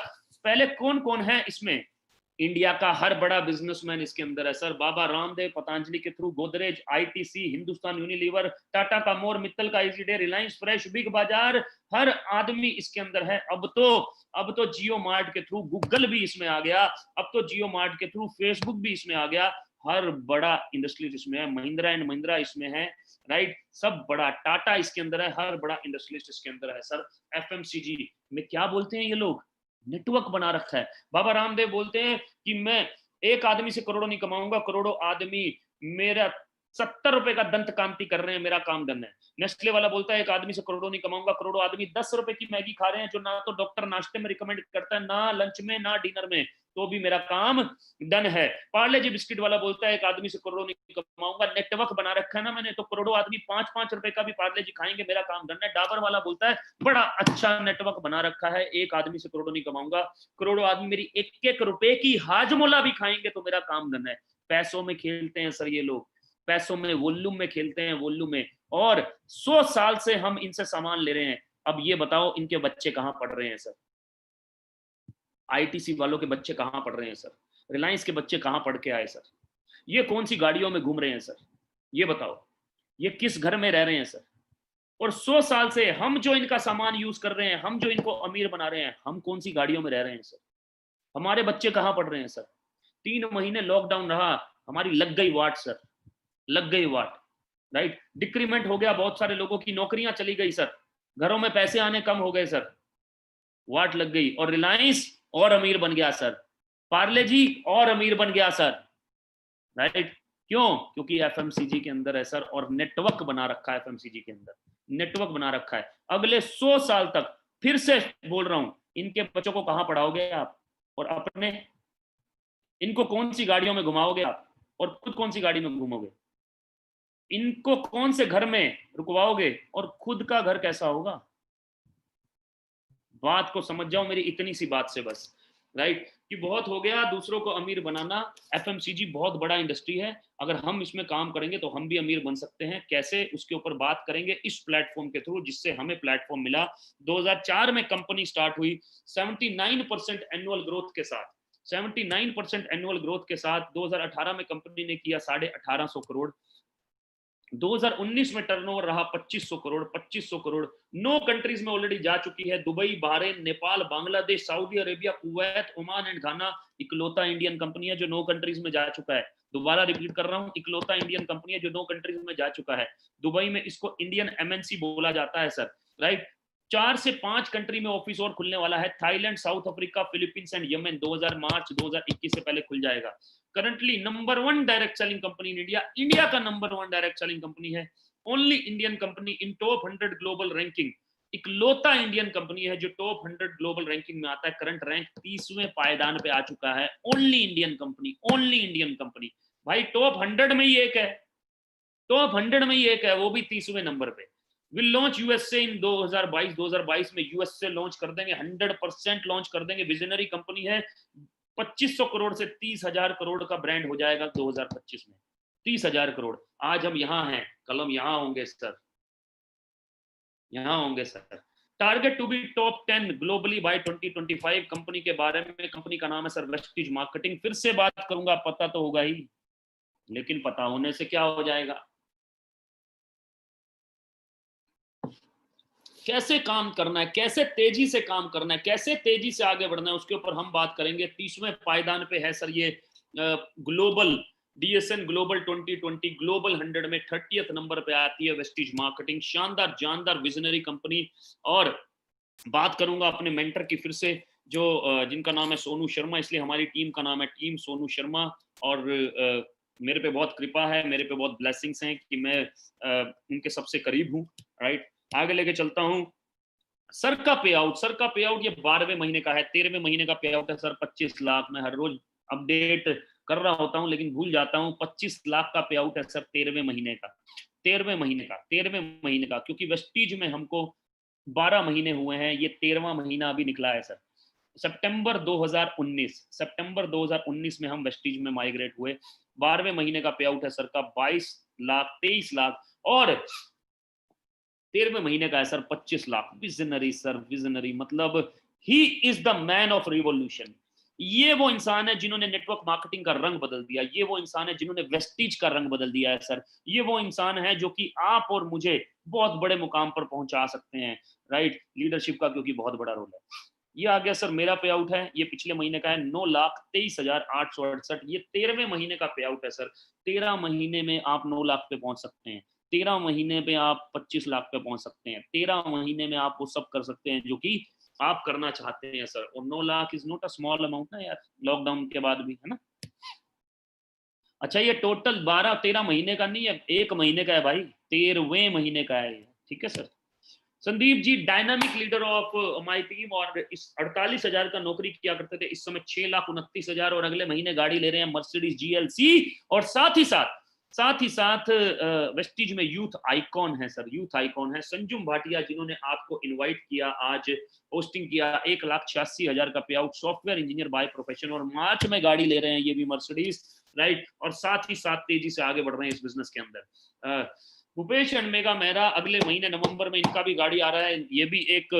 पहले कौन कौन है इसमें? इंडिया का हर बड़ा बिजनेसमैन इसके अंदर है सर। बाबा रामदेव, पतंजलि के through Godrej, ITC, Hindustan Unilever, Tata का मोर, मित्तल का इजीडे, रिलायंस फ्रेश, बिग बाजार, हर आदमी इसके अंदर है। अब तो जियो मार्ट के थ्रू गूगल भी इसमें आ गया, अब तो जियो मार्ट के थ्रू फेसबुक भी इसमें आ गया। हर बड़ा इंडस्ट्री इसमें है, महिंद्रा एंड महिंद्रा इसमें है, राइट, सब बड़ा, टाटा इसके अंदर है, हर बड़ा इंडस्ट्रियलिस्ट इसके अंदर है सर। एफएमसीजी में क्या बोलते हैं ये लोग? नेटवर्क बना रखा है। बाबा रामदेव बोलते हैं कि मैं एक आदमी से करोड़ों नहीं कमाऊंगा, करोड़ों आदमी मेरा 70 रुपए का दंत कांति कर रहे हैं, मेरा काम डन है। नेस्ले वाला बोलता है एक आदमी से करोड़ों नहीं कमाऊंगा, करोड़ों आदमी 10 रुपए की मैगी खा रहे हैं, जो ना तो डॉक्टर नाश्ते में रिकमेंड करता है, ना लंच में, ना डिनर में, तो भी मेरा काम डन है। पार्ले जी बिस्किट वाला बोलता है एक आदमी से करोड़ों नहीं कमाऊंगा, नेटवर्क बना रखा है ना मैंने, तो करोड़ों आदमी 5-5 रुपए का भी पार्ले जी खाएंगे, मेरा काम डन है। डाबर वाला बोलता है बड़ा अच्छा नेटवर्क बना रखा है, एक आदमी से करोड़ों नहीं कमाऊंगा, करोड़ों आदमी मेरी 1-1 रुपए की हाजमोला भी खाएंगे तो मेरा काम डन है। पैसों में खेलते हैं सर ये लोग, पैसों में, वॉल्यूम में खेलते हैं, वॉल्यूम में। और 100 साल से हम इनसे सामान ले रहे हैं। अब ये बताओ इनके बच्चे कहां पढ़ रहे हैं सर? आईटीसी वालों के बच्चे कहां पढ़ रहे हैं सर? रिलायंस के बच्चे कहां पढ़ के आए सर? ये कौन सी गाड़ियों में घूम रहे हैं सर? ये बताओ, ये किस घर में रह रहे हैं सर? और 100 साल से हम जो इनका सामान यूज कर रहे हैं, हम जो इनको अमीर बना रहे हैं, हम कौन सी गाड़ियों में रह रहे हैं सर? हमारे बच्चे कहां पढ़ रहे हैं सर? 3 महीने लॉकडाउन रहा, हमारी लग गई वाट सर, लग गई वाट, राइट। डिक्रीमेंट हो गया, बहुत सारे लोगों की नौकरियां चली गई सर, घरों में पैसे आने कम हो गए सर, वाट लग गई। और रिलायंस और अमीर बन गया सर, पार्ले जी और अमीर बन गया सर, राइट। क्यों? क्योंकि एफएमसीजी के अंदर है सर, और नेटवर्क बना रखा है एफएमसीजी के अंदर, नेटवर्क बना रखा है। अगले 100 साल तक, फिर से बोल रहा हूं, इनके बच्चों को कहां पढ़ाओगे आप? और अपने इनको कौन सी गाड़ियों में घुमाओगे आप? और खुद कौन सी गाड़ी में घूमोगे? इनको कौन से घर में रुकवाओगे? और खुद का घर कैसा होगा? बात को समझ जाओ मेरी इतनी सी बात से बस, राइट, कि बहुत हो गया दूसरों को अमीर बनाना। एफएमसीजी बहुत बड़ा इंडस्ट्री है, अगर हम इसमें काम करेंगे तो हम भी अमीर बन सकते हैं। कैसे, उसके ऊपर बात करेंगे इस प्लेटफॉर्म के थ्रू, जिससे हमें प्लेटफॉर्म मिला। 2004 में कंपनी स्टार्ट हुई, 79% एनुअल ग्रोथ के साथ, 79% एनुअल ग्रोथ के साथ 2018 में कंपनी ने किया 1850 करोड़, 2019 में टर्नओवर रहा 2500 करोड़, 2500 करोड़। 9 कंट्रीज में ऑलरेडी जा चुकी है, Dubai, Bahrain, Nepal, Bangladesh, Saudi Arabia, Kuwait, Oman and Ghana. इकलौता इंडियन कंपनी है जो 9 कंट्रीज में जा चुका है। दोबारा रिपीट कर रहा हूं, इकलौता इंडियन कंपनी है जो 9 कंट्रीज में जा चुका है। दुबई में इसको इंडियन एमएनसी बोला जाता है सर, राइट। 4 से 5 कंट्री में ऑफिस और खुलने वाला है, Thailand, south Africa, Philippines and Yemen. 2000 मार्च 2021 से पहले खुल जाएगा। Currently number 1 direct selling company in India, India का नंबर 1 डायरेक्ट सेलिंग कंपनी है। ओनली इंडियन कंपनी इन टॉप 100 ग्लोबल रैंकिंग। इकलौता इंडियन कंपनी है जो टॉप 100 ग्लोबल रैंकिंग में आता है। करंट रैंक 30वें पायदान पे आ चुका है। Only Indian company, only Indian company भाई। टॉप 100 में ही एक है, टॉप 100 में ही एक है, वो भी 30वें नंबर पे। विल लॉन्च यूएसए इन 2022 में यूएसए लॉन्च कर देंगे, 100% लॉन्च कर देंगे। विजनरी कंपनी है। 2500 करोड़ से 30,000 करोड़ का ब्रांड हो जाएगा 2025 में। 30,000 करोड़। आज हम यहाँ हैं, कल हम यहाँ होंगे सर, यहाँ होंगे sir. Target to be top 10 globally by 2025। कंपनी के बारे में, कंपनी का नाम है सर वेस्टीज मार्केटिंग। फिर से बात करूंगा, पता तो होगा ही, लेकिन पता होने से क्या हो जाएगा। कैसे काम करना है, कैसे तेजी से काम करना है, कैसे तेजी से आगे बढ़ना है, उसके ऊपर हम बात करेंगे। 30वें पायदान पे है सर ये ग्लोबल डीएसएन ग्लोबल 2020 ग्लोबल 100 में 30th नंबर पे आती है वेस्टीज मार्केटिंग। शानदार जानदार विजनरी कंपनी। और बात करूंगा अपने मेंटर की फिर से, जो जिनका नाम है सोनू शर्मा, इसलिए हमारी टीम का नाम है टीम सोनू शर्मा। और मेरे पे बहुत कृपा है, मेरे पे बहुत ब्लेसिंग्स हैं कि मैं उनके सबसे करीब हूँ, राइट। आगे लेके चलता हूं। सर का पे आउट ये 12वें महीने का है। 13वें महीने का पे आउट है सर 25 लाख। मैं हर रोज अपडेट कर रहा होता हूं लेकिन भूल जाता हूं। 25 लाख का पे आउट है सर 13वें महीने का, 13वें महीने का, क्योंकि वेस्टीज में हमको 12 महीने हुए हैं, ये 13वां महीना अभी निकला है सर। सितंबर 2019 में हम वेस्टीज में माइग्रेट हुए। 12वें महीने का पे आउट है सर का 22 लाख, 23 लाख। और 13वें महीने का है sir 25 lakh. Visionary sir, visionary मतलब ही is the man of revolution. ये वो इंसान है जिन्होंने नेटवर्क मार्केटिंग का रंग बदल दिया। ये वो इंसान है जिन्होंने वेस्टीज का रंग बदल दिया है सर। ये वो इंसान है जो कि आप और मुझे बहुत बड़े मुकाम पर पहुंचा सकते हैं, राइट। लीडरशिप का क्योंकि बहुत बड़ा रोल है। ये आ गया सर मेरा पे आउट है, ये पिछले महीने का है 9,23,868। ये 13वें महीने का पे आउट है सर। 13 महीने में आप 9 लाख पे पहुंच सकते हैं। 13 महीने पे आप 25 लाख पे पहुंच सकते हैं। 13 महीने में आप वो सब कर सकते हैं जो कि आप करना चाहते हैं सर। और 9 lakh is not a small amount ना यार, लॉकडाउन के बाद भी, है ना। अच्छा, ये टोटल 12-13 महीने का नहीं है, 1 महीने का है भाई, 13वें महीने का है, ठीक है sir. Sandeep ji dynamic leader of my team, और इस 48,000 का नौकरी किया करते थे, इस समय 6,29,000 और अगले महीने गाड़ी ले रहे हैं मर्सिडीज GLC। और साथ ही साथ वेस्टीज में यूथ आइकॉन है सर, यूथ आइकॉन है संजुम भाटिया, जिन्होंने आपको इनवाइट किया, आज पोस्टिंग किया। 1,86,000 का पे out, software engineer by profession, और मार्च में गाड़ी ले रहे हैं ये भी मर्सिडीज, राइट। और साथ ही साथ तेजी से आगे बढ़ रहे हैं इस बिजनेस के अंदर। भूपेश एंड मेगा मेहरा, अगले महीने नवंबर में इनका भी गाड़ी आ रहा है। ये भी एक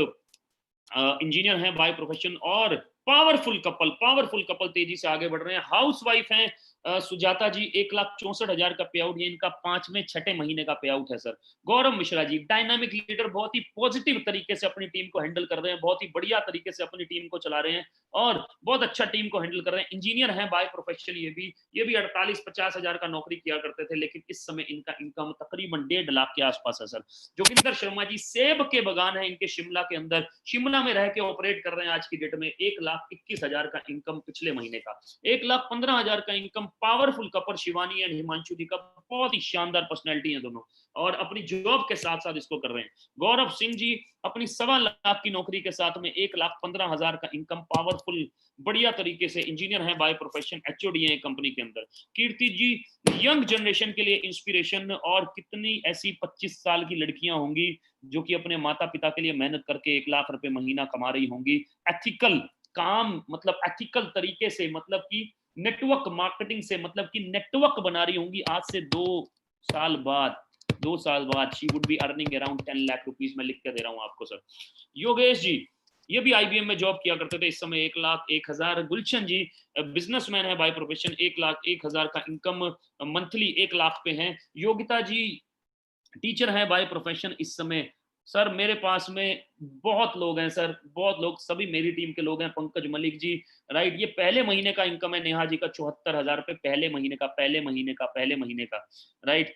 इंजीनियर है बाय प्रोफेशन, और पावरफुल कपल तेजी से आगे बढ़ रहे हैं। हाउस वाइफ हैं सुजाता जी, 1,64,000 का पे आउट, ये इनका 5वें-6ठे महीने का पे आउट है सर। गौरव मिश्रा जी डायनामिक लीडर, बहुत ही पॉजिटिव तरीके से अपनी टीम को हैंडल कर रहे हैं, बहुत ही बढ़िया तरीके से अपनी टीम को चला रहे हैं और बहुत अच्छा टीम को हैंडल कर रहे हैं। इंजीनियर हैं बाय प्रोफेशन, ये भी 48-50,000 का नौकरी किया करते थे, लेकिन इस समय इनका इनकम तकरीबन 1.5 लाख के आसपास है सर। जोगिंदर शर्मा जी, सेब के बगान है इनके शिमला के अंदर, शिमला में रह के ऑपरेट कर रहे हैं आज की डेट में। 1,21,000 का इनकम पिछले महीने का, 1,15,000 का income. Powerful couple Shivani and Himanshu ji का, बहुत ही शानदार पर्सनैलिटी है दोनों, और अपनी जॉब के साथ साथ इसको कर रहे हैं। गौरव सिंह जी अपनी 1.25 लाख की नौकरी के साथ में 1,15,000 का इनकम, पावरफुल बढ़िया तरीके से इंजीनियर है बाय प्रोफेशन, HOD है कंपनी के अंदर। कीर्ति जी यंग जनरेशन के लिए इंस्पिरेशन, और कितनी ऐसी 25 साल की लड़कियां होंगी जो कि अपने माता पिता के लिए मेहनत करके 1 लाख रुपए महीना कमा रही होंगी, एथिकल काम, मतलब एथिकल तरीके से, मतलब कि नेटवर्क मार्केटिंग से, मतलब कि नेटवर्क बना रही होंगी। आज से 2 साल बाद she would be earning around 10 lakh rupees. मैं लिख के दे रहा हूं आपको सर। योगेश जी ये भी IBM में जॉब किया करते थे, इस समय 1,01,000। गुलशन जी बिजनेसमैन है बाय प्रोफेशन, 1,01,000 का इनकम मंथली 1 लाख पे हैं। योगिता जी टीचर है बाय प्रोफेशन इस समय। सर मेरे पास में बहुत लोग हैं सर, बहुत लोग, सभी मेरी टीम के लोग हैं। पंकज मलिक जी, राइट, ये पहले महीने का इनकम है नेहा जी का 74,000 रुपए, पहले महीने का, राइट।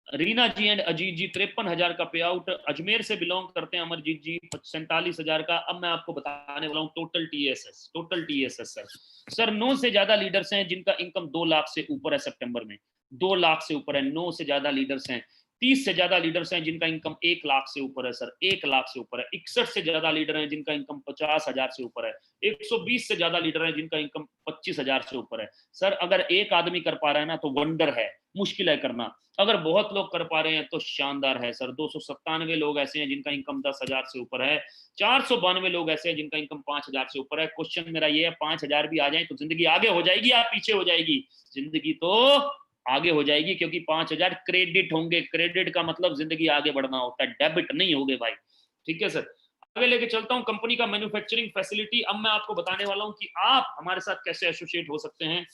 रीना जी एंड अजीत जी 53,000 का पे आउट। अजमेर से बिलोंग करते हैं अमरजीत जी, 47,000 का। अब मैं आपको बताने वाला हूँ टोटल टीएसएस सर 9 से ज्यादा लीडर्स हैं जिनका इनकम 2 लाख से ऊपर है। सितंबर में 2 लाख से ऊपर है, 9 से ज्यादा लीडर्स हैं। 30 से ज्यादा लीडर्स हैं जिनका इनकम 1 लाख से ऊपर है सर, 1 लाख से ऊपर है। 61 से ज्यादा लीडर हैं जिनका इनकम 50,000 से ऊपर है। 120 से ज्यादा लीडर हैं जिनका इनकम 25,000 से ऊपर है। सर अगर एक आदमी कर पा रहा है ना तो वंडर है, मुश्किल है करना। अगर बहुत लोग कर पा रहे हैं तो शानदार है सर। 297 लोग ऐसे हैं जिनका इनकम 10,000 से ऊपर है। 492 लोग ऐसे हैं जिनका इनकम 5,000 से ऊपर है। क्वेश्चन मेरा ये है, 5,000 भी आ जाए तो जिंदगी आगे हो जाएगी या पीछे हो जाएगी? जिंदगी तो आगे हो जाएगी, क्योंकि 5,000 क्रेडिट होंगे। क्रेडिट का मतलब जिंदगी आगे बढ़ना होता है, डेबिट नहीं होगे भाई। ठीक है सर, आगे लेके चलता हूं कंपनी का मैन्युफैक्चरिंग फैसिलिटी। अब मैं आपको बताने वाला हूं कि आप हमारे साथ कैसे एसोसिएट हो सकते हैं।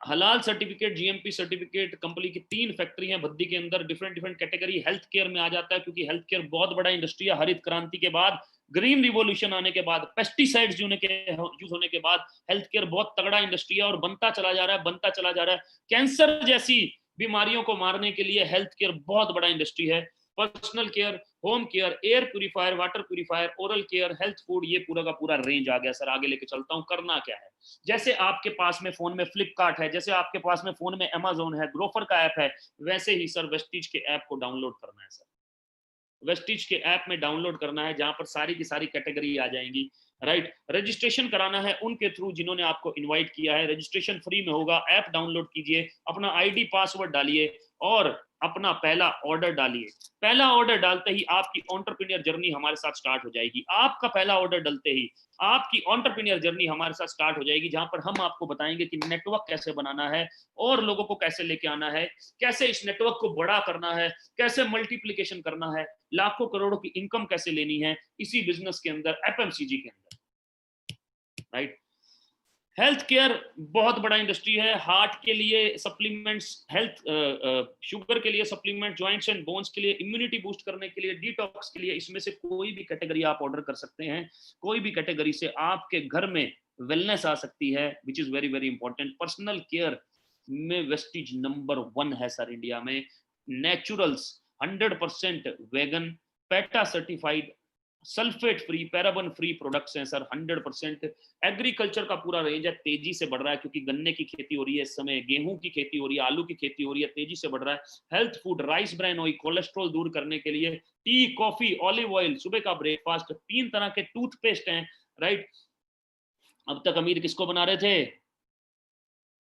हलाल सर्टिफिकेट, जीएमपी सर्टिफिकेट, कंपनी की 3 फैक्ट्री हैं भद्दी के अंदर, डिफरेंट कैटेगरी। हेल्थ केयर में आ जाता है क्योंकि हेल्थ केयर बहुत बड़ा इंडस्ट्री है। हरित क्रांति के बाद, ग्रीन रिवॉल्यूशन आने के बाद, पेस्टिसाइड्स यूज होने के बाद हेल्थ केयर बहुत तगड़ा इंडस्ट्री है और बनता चला जा रहा है। कैंसर जैसी बीमारियों को मारने के लिए हेल्थ केयर बहुत बड़ा इंडस्ट्री है। Personal care, home care, air purifier, water purifier, oral care, health food, ये पूरा का पूरा रेंज आ गया सर। आगे लेके चलता हूं, करना क्या है। जैसे आपके पास में फोन में फ्लिपकार्ट है, जैसे आपके पास में फोन में अमेजोन है, ग्रोफर का ऐप है, वैसे ही सर वेस्टीज के ऐप को डाउनलोड करना है सर। वेस्टीज के ऐप में डाउनलोड करना है, जहां पर सारी की सारी कैटेगरी आ जाएंगी, राइट। रजिस्ट्रेशन कराना है उनके थ्रू जिन्होंने आपको इनवाइट किया है। रजिस्ट्रेशन फ्री में होगा। ऐप डाउनलोड कीजिए, अपना आईडी पासवर्ड डालिए और अपना पहला ऑर्डर डालिए। पहला ऑर्डर डालते ही आपकी एंटरप्रेन्योर जर्नी हमारे साथ स्टार्ट हो जाएगी। आपका पहला ऑर्डर डालते ही आपकी एंटरप्रेन्योर जर्नी हमारे साथ स्टार्ट हो जाएगी, जहां पर हम आपको बताएंगे कि नेटवर्क कैसे बनाना है और लोगों को कैसे लेके आना है, कैसे इस नेटवर्क को बड़ा करना है, कैसे मल्टीप्लिकेशन करना है, लाखों करोड़ों की इनकम कैसे लेनी है इसी बिजनेस के अंदर, एफएमसीजी के अंदर, राइट। हेल्थ केयर बहुत बड़ा इंडस्ट्री है। हार्ट के लिए सप्लीमेंट्स, हेल्थ शुगर के लिए सप्लीमेंट, जॉइंट्स एंड बोन्स के लिए, इम्यूनिटी बूस्ट करने के लिए, डिटॉक्स के लिए, इसमें से कोई भी कैटेगरी आप ऑर्डर कर सकते हैं। कोई भी कैटेगरी से आपके घर में वेलनेस आ सकती है, which is very very important. Personal care में वेस्टीज नंबर 1 है सर इंडिया में। Naturals 100% vegan, PETA certified, sulphate free, paraben free products हैं सर 100%। एग्रीकल्चर का पूरा रेंज है, तेजी से बढ़ रहा है क्योंकि गन्ने की खेती हो रही है इस समय, गेहूं की खेती हो रही है, आलू की खेती हो रही है, तेजी से बढ़ रहा है। Health food, rice bran oil, cholesterol दूर करने के लिए, टी, कॉफी, ऑलिव ऑयल, सुबह का ब्रेकफास्ट, 3 तरह के टूथपेस्ट हैं, राइट। अब तक अमीर किसको बना रहे थे,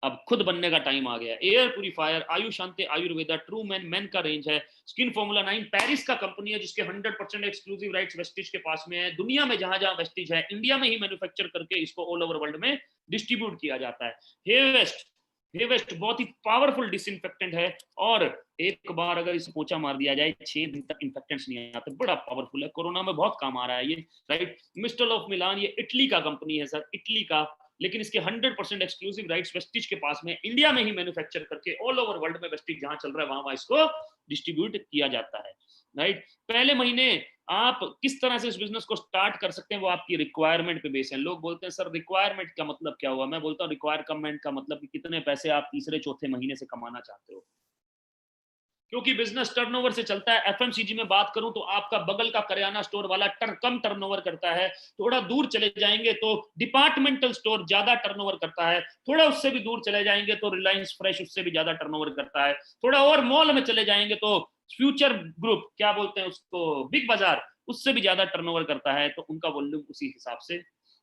अब खुद बनने का टाइम आ गया। Air purifier, Ayushanti Ayurveda, true man, man का रेंज है। स्किन फॉर्मूला 9 पेरिस का कंपनी है जिसके 100% एक्सक्लूसिव राइट्स वेस्टीज के पास में है। दुनिया में जहां जहां वेस्टीज है, इंडिया में ही मैन्युफैक्चर करके इसको ऑल ओवर वर्ल्ड में डिस्ट्रीब्यूट किया जाता है। हेवेस्ट बहुत ही पावरफुल डिसइंफेक्टेंट है और एक बार अगर इसे पोछा मार दिया जाए 6 दिन तक इन्फेक्टेंट्स नहीं आते, बड़ा पावरफुल है। कोरोना में बहुत काम आ रहा है ये, राइट। मिस्टर ऑफ मिलान, ये इटली का कंपनी है सर, इटली का, लेकिन इसके 100% एक्सक्लूसिव राइट्स वेस्टीज के पास में, इंडिया में ही मैन्युफैक्चर करके ऑल ओवर वर्ल्ड में वेस्टीज जहां चल रहा है वहां इसको डिस्ट्रीब्यूट किया जाता है, राइट। पहले महीने आप किस तरह से इस बिजनेस को स्टार्ट कर सकते हैं वो आपकी रिक्वायरमेंट पे बेस है। लोग बोलते हैं सर रिक्वायरमेंट का मतलब क्या हुआ, मैं बोलता हूँ रिक्वायरमेंट का मतलब कि कितने पैसे आप तीसरे चौथे महीने से कमाना चाहते हो, क्योंकि बिजनेस टर्नओवर से चलता है। एफएमसीजी में बात करूं तो आपका बगल का करियाना स्टोर वाला कम टर्नओवर करता है, थोड़ा दूर चले जाएंगे तो डिपार्टमेंटल स्टोर ज्यादा टर्नओवर करता है, थोड़ा उससे भी दूर चले जाएंगे तो रिलायंस फ्रेश उससे भी ज्यादा टर्नओवर करता है, थोड़ा और मॉल में चले जाएंगे तो फ्यूचर ग्रुप, क्या बोलते हैं उसको, बिग बाजार, उससे भी ज्यादा टर्नओवर करता है, तो उनका वॉल्यूम उसी हिसाब से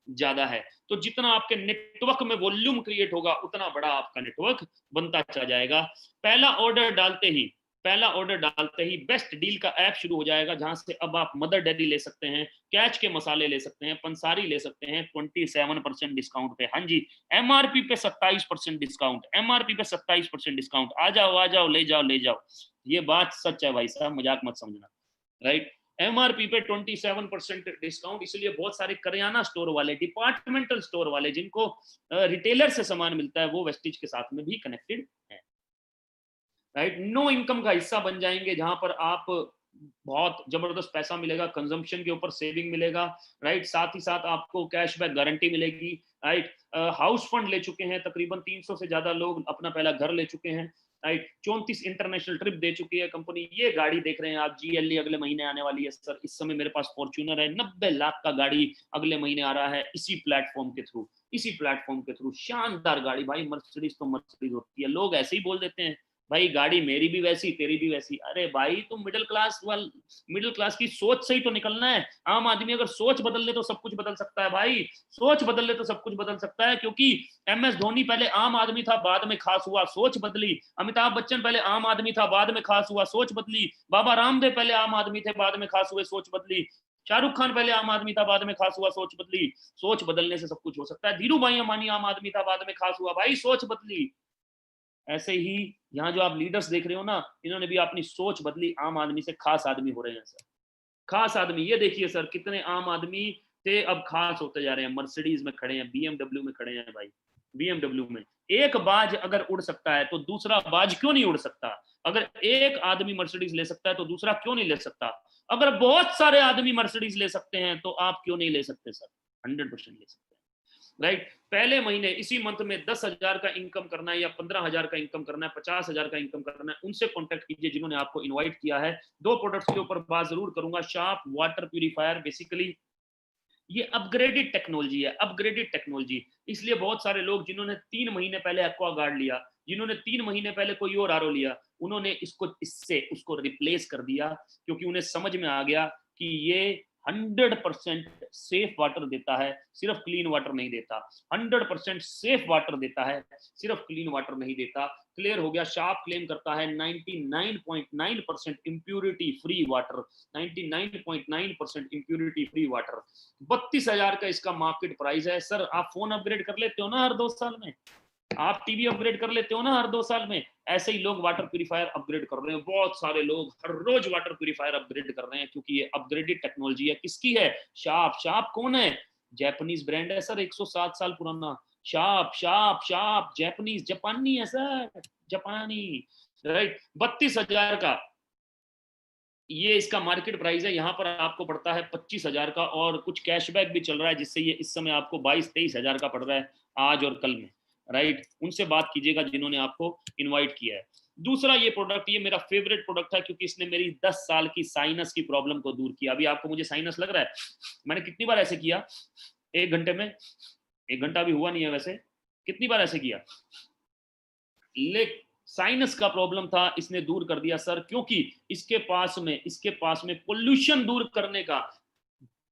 ज्यादा है। तो जितना आपके नेटवर्क में वॉल्यूम क्रिएट होगा उतना बड़ा आपका नेटवर्क बनता चला जाएगा। पहला ऑर्डर डालते ही बेस्ट डील का ऐप शुरू हो जाएगा, जहां से अब आप मदर डेयरी ले सकते हैं, कैच के मसाले ले सकते हैं, पंसारी ले सकते हैं 27% डिस्काउंट पे। हाँ जी, एमआरपी पे 27% डिस्काउंट, एमआरपी पे 27% डिस्काउंट। आ जाओ ले जाओ, ये बात सच है भाई साहब, मजाक मत समझना, राइट। MRP पे 27% डिस्काउंट, इसलिए बहुत सारे करियाना स्टोर वाले, डिपार्टमेंटल स्टोर वाले जिनको रिटेलर से सामान मिलता है, वो वेस्टिज के साथ में भी कनेक्टेड है। राइट, नो इनकम का हिस्सा बन जाएंगे, जहां पर आप बहुत जबरदस्त पैसा मिलेगा, कंजम्पशन के ऊपर सेविंग मिलेगा। राइट, साथ ही साथ आपको कैशबैक गारंटी मिलेगी। राइट, हाउस फंड ले चुके हैं, तकरीबन 300 से ज्यादा लोग अपना पहला घर ले चुके हैं। राइट, 34 इंटरनेशनल ट्रिप दे चुकी है कंपनी। ये गाड़ी देख रहे हैं आप, GLE अगले महीने आने वाली है सर। इस समय मेरे पास फॉर्च्यूनर है, 90 लाख का गाड़ी अगले महीने आ रहा है, इसी प्लेटफॉर्म के थ्रू, इसी प्लेटफॉर्म के थ्रू। शानदार गाड़ी भाई, मर्सिडीज तो मर्सिडीज होती है। लोग ऐसे ही बोल देते हैं भाई गाड़ी मेरी भी वैसी, तेरी भी वैसी। अरे भाई तुम मिडिल क्लास की सोच से ही तो निकलना है। आम आदमी अगर सोच बदल ले तो सब कुछ बदल सकता है भाई, सोच बदल ले तो सब कुछ बदल सकता है। क्योंकि MS धोनी पहले आम आदमी था, बाद में खास हुआ, सोच बदली। अमिताभ बच्चन पहले आम आदमी था, बाद में खास हुआ, सोच बदली। बाबा रामदेव पहले आम आदमी थे, बाद में खास हुए, सोच बदली। शाहरुख खान पहले आम आदमी था, बाद में खास हुआ, सोच बदली। सोच बदलने से सब कुछ हो सकता है। धीरू भाई अंबानी आम आदमी था, बाद में खास हुआ, भाई सोच बदली। ऐसे ही यहाँ जो आप लीडर्स देख रहे हो ना, इन्होंने भी अपनी सोच बदली, आम आदमी से खास आदमी हो रहे हैं सर। खास आदमी, ये देखिए सर, कितने आम आदमी थे अब खास होते जा रहे हैं। मर्सिडीज में खड़े हैं, BMW में खड़े हैं भाई। BMW में एक बाज अगर उड़ सकता है तो दूसरा बाज क्यों नहीं उड़ सकता? अगर एक आदमी मर्सिडीज ले सकता है तो दूसरा क्यों नहीं ले सकता? अगर बहुत सारे आदमी मर्सिडीज ले सकते हैं तो आप क्यों नहीं ले सकते सर? 100% ले सकते हैं। राइट, पहले महीने इसी मंथ में 10,000 का इनकम करना है, या 15,000 का इनकम करना है, 50,000 का इनकम करना है, उनसे कॉन्टेक्ट कीजिए जिन्होंने आपको इनवाइट किया है। 2 प्रोडक्ट्स के ऊपर बात जरूर करूंगा। शार्प वाटर प्यूरिफायर, बेसिकली ये अपग्रेडेड टेक्नोलॉजी है, अपग्रेडेड टेक्नोलॉजी। इसलिए बहुत सारे लोग जिन्होंने 3 महीने पहले एक्वागार्ड लिया, जिन्होंने 3 महीने पहले कोई और RO लिया, उन्होंने इसको इससे उसको रिप्लेस कर दिया, क्योंकि उन्हें समझ में आ गया कि ये 100% सेफ वाटर देता है, सिर्फ क्लीन वाटर नहीं देता। 100% सेफ वाटर देता है, सिर्फ क्लीन वाटर नहीं देता। क्लियर हो गया। शार्प क्लेम करता है 99.9% impurity free water, 99.9% impurity free water. 32,000 का इसका मार्केट प्राइस है। सर आप फोन अपग्रेड कर लेते हो ना हर 2 साल में, आप टीवी अपग्रेड कर लेते हो ना हर 2 साल में, ऐसे ही लोग वाटर प्यूरिफायर अपग्रेड कर रहे हैं। बहुत सारे लोग हर रोज वाटर प्यूरिफायर अपग्रेड कर रहे हैं, क्योंकि ये अपग्रेडेड टेक्नोलॉजी है। किसकी है? शार्प। शार्प कौन है? जापानीज ब्रांड है सर, 107 साल पुराना। शार्प शार्प शार्प, जापानीज, जापानी है सर, जापानी। राइट, 32,000 का ये इसका मार्केट प्राइस है। यहाँ पर आपको पड़ता है 25,000 का, और कुछ कैशबैक भी चल रहा है, जिससे ये इस समय आपको 22-23,000 का पड़ रहा है आज और कल में। राइट, उनसे बात कीजिएगा जिन्होंने आपको इनवाइट किया है। दूसरा ये प्रोडक्ट, ये मेरा फेवरेट प्रोडक्ट है, क्योंकि इसने मेरी 10 साल की साइनस की प्रॉब्लम को दूर किया। अभी आपको मुझे साइनस लग रहा है? मैंने कितनी बार ऐसे किया 1 घंटे में? 1 घंटा भी हुआ नहीं है वैसे, कितनी बार ऐसे किया। लेकिन साइनस का प्रॉब्लम था, इसने दूर कर दिया सर, क्योंकि इसके पास में पोल्यूशन दूर करने का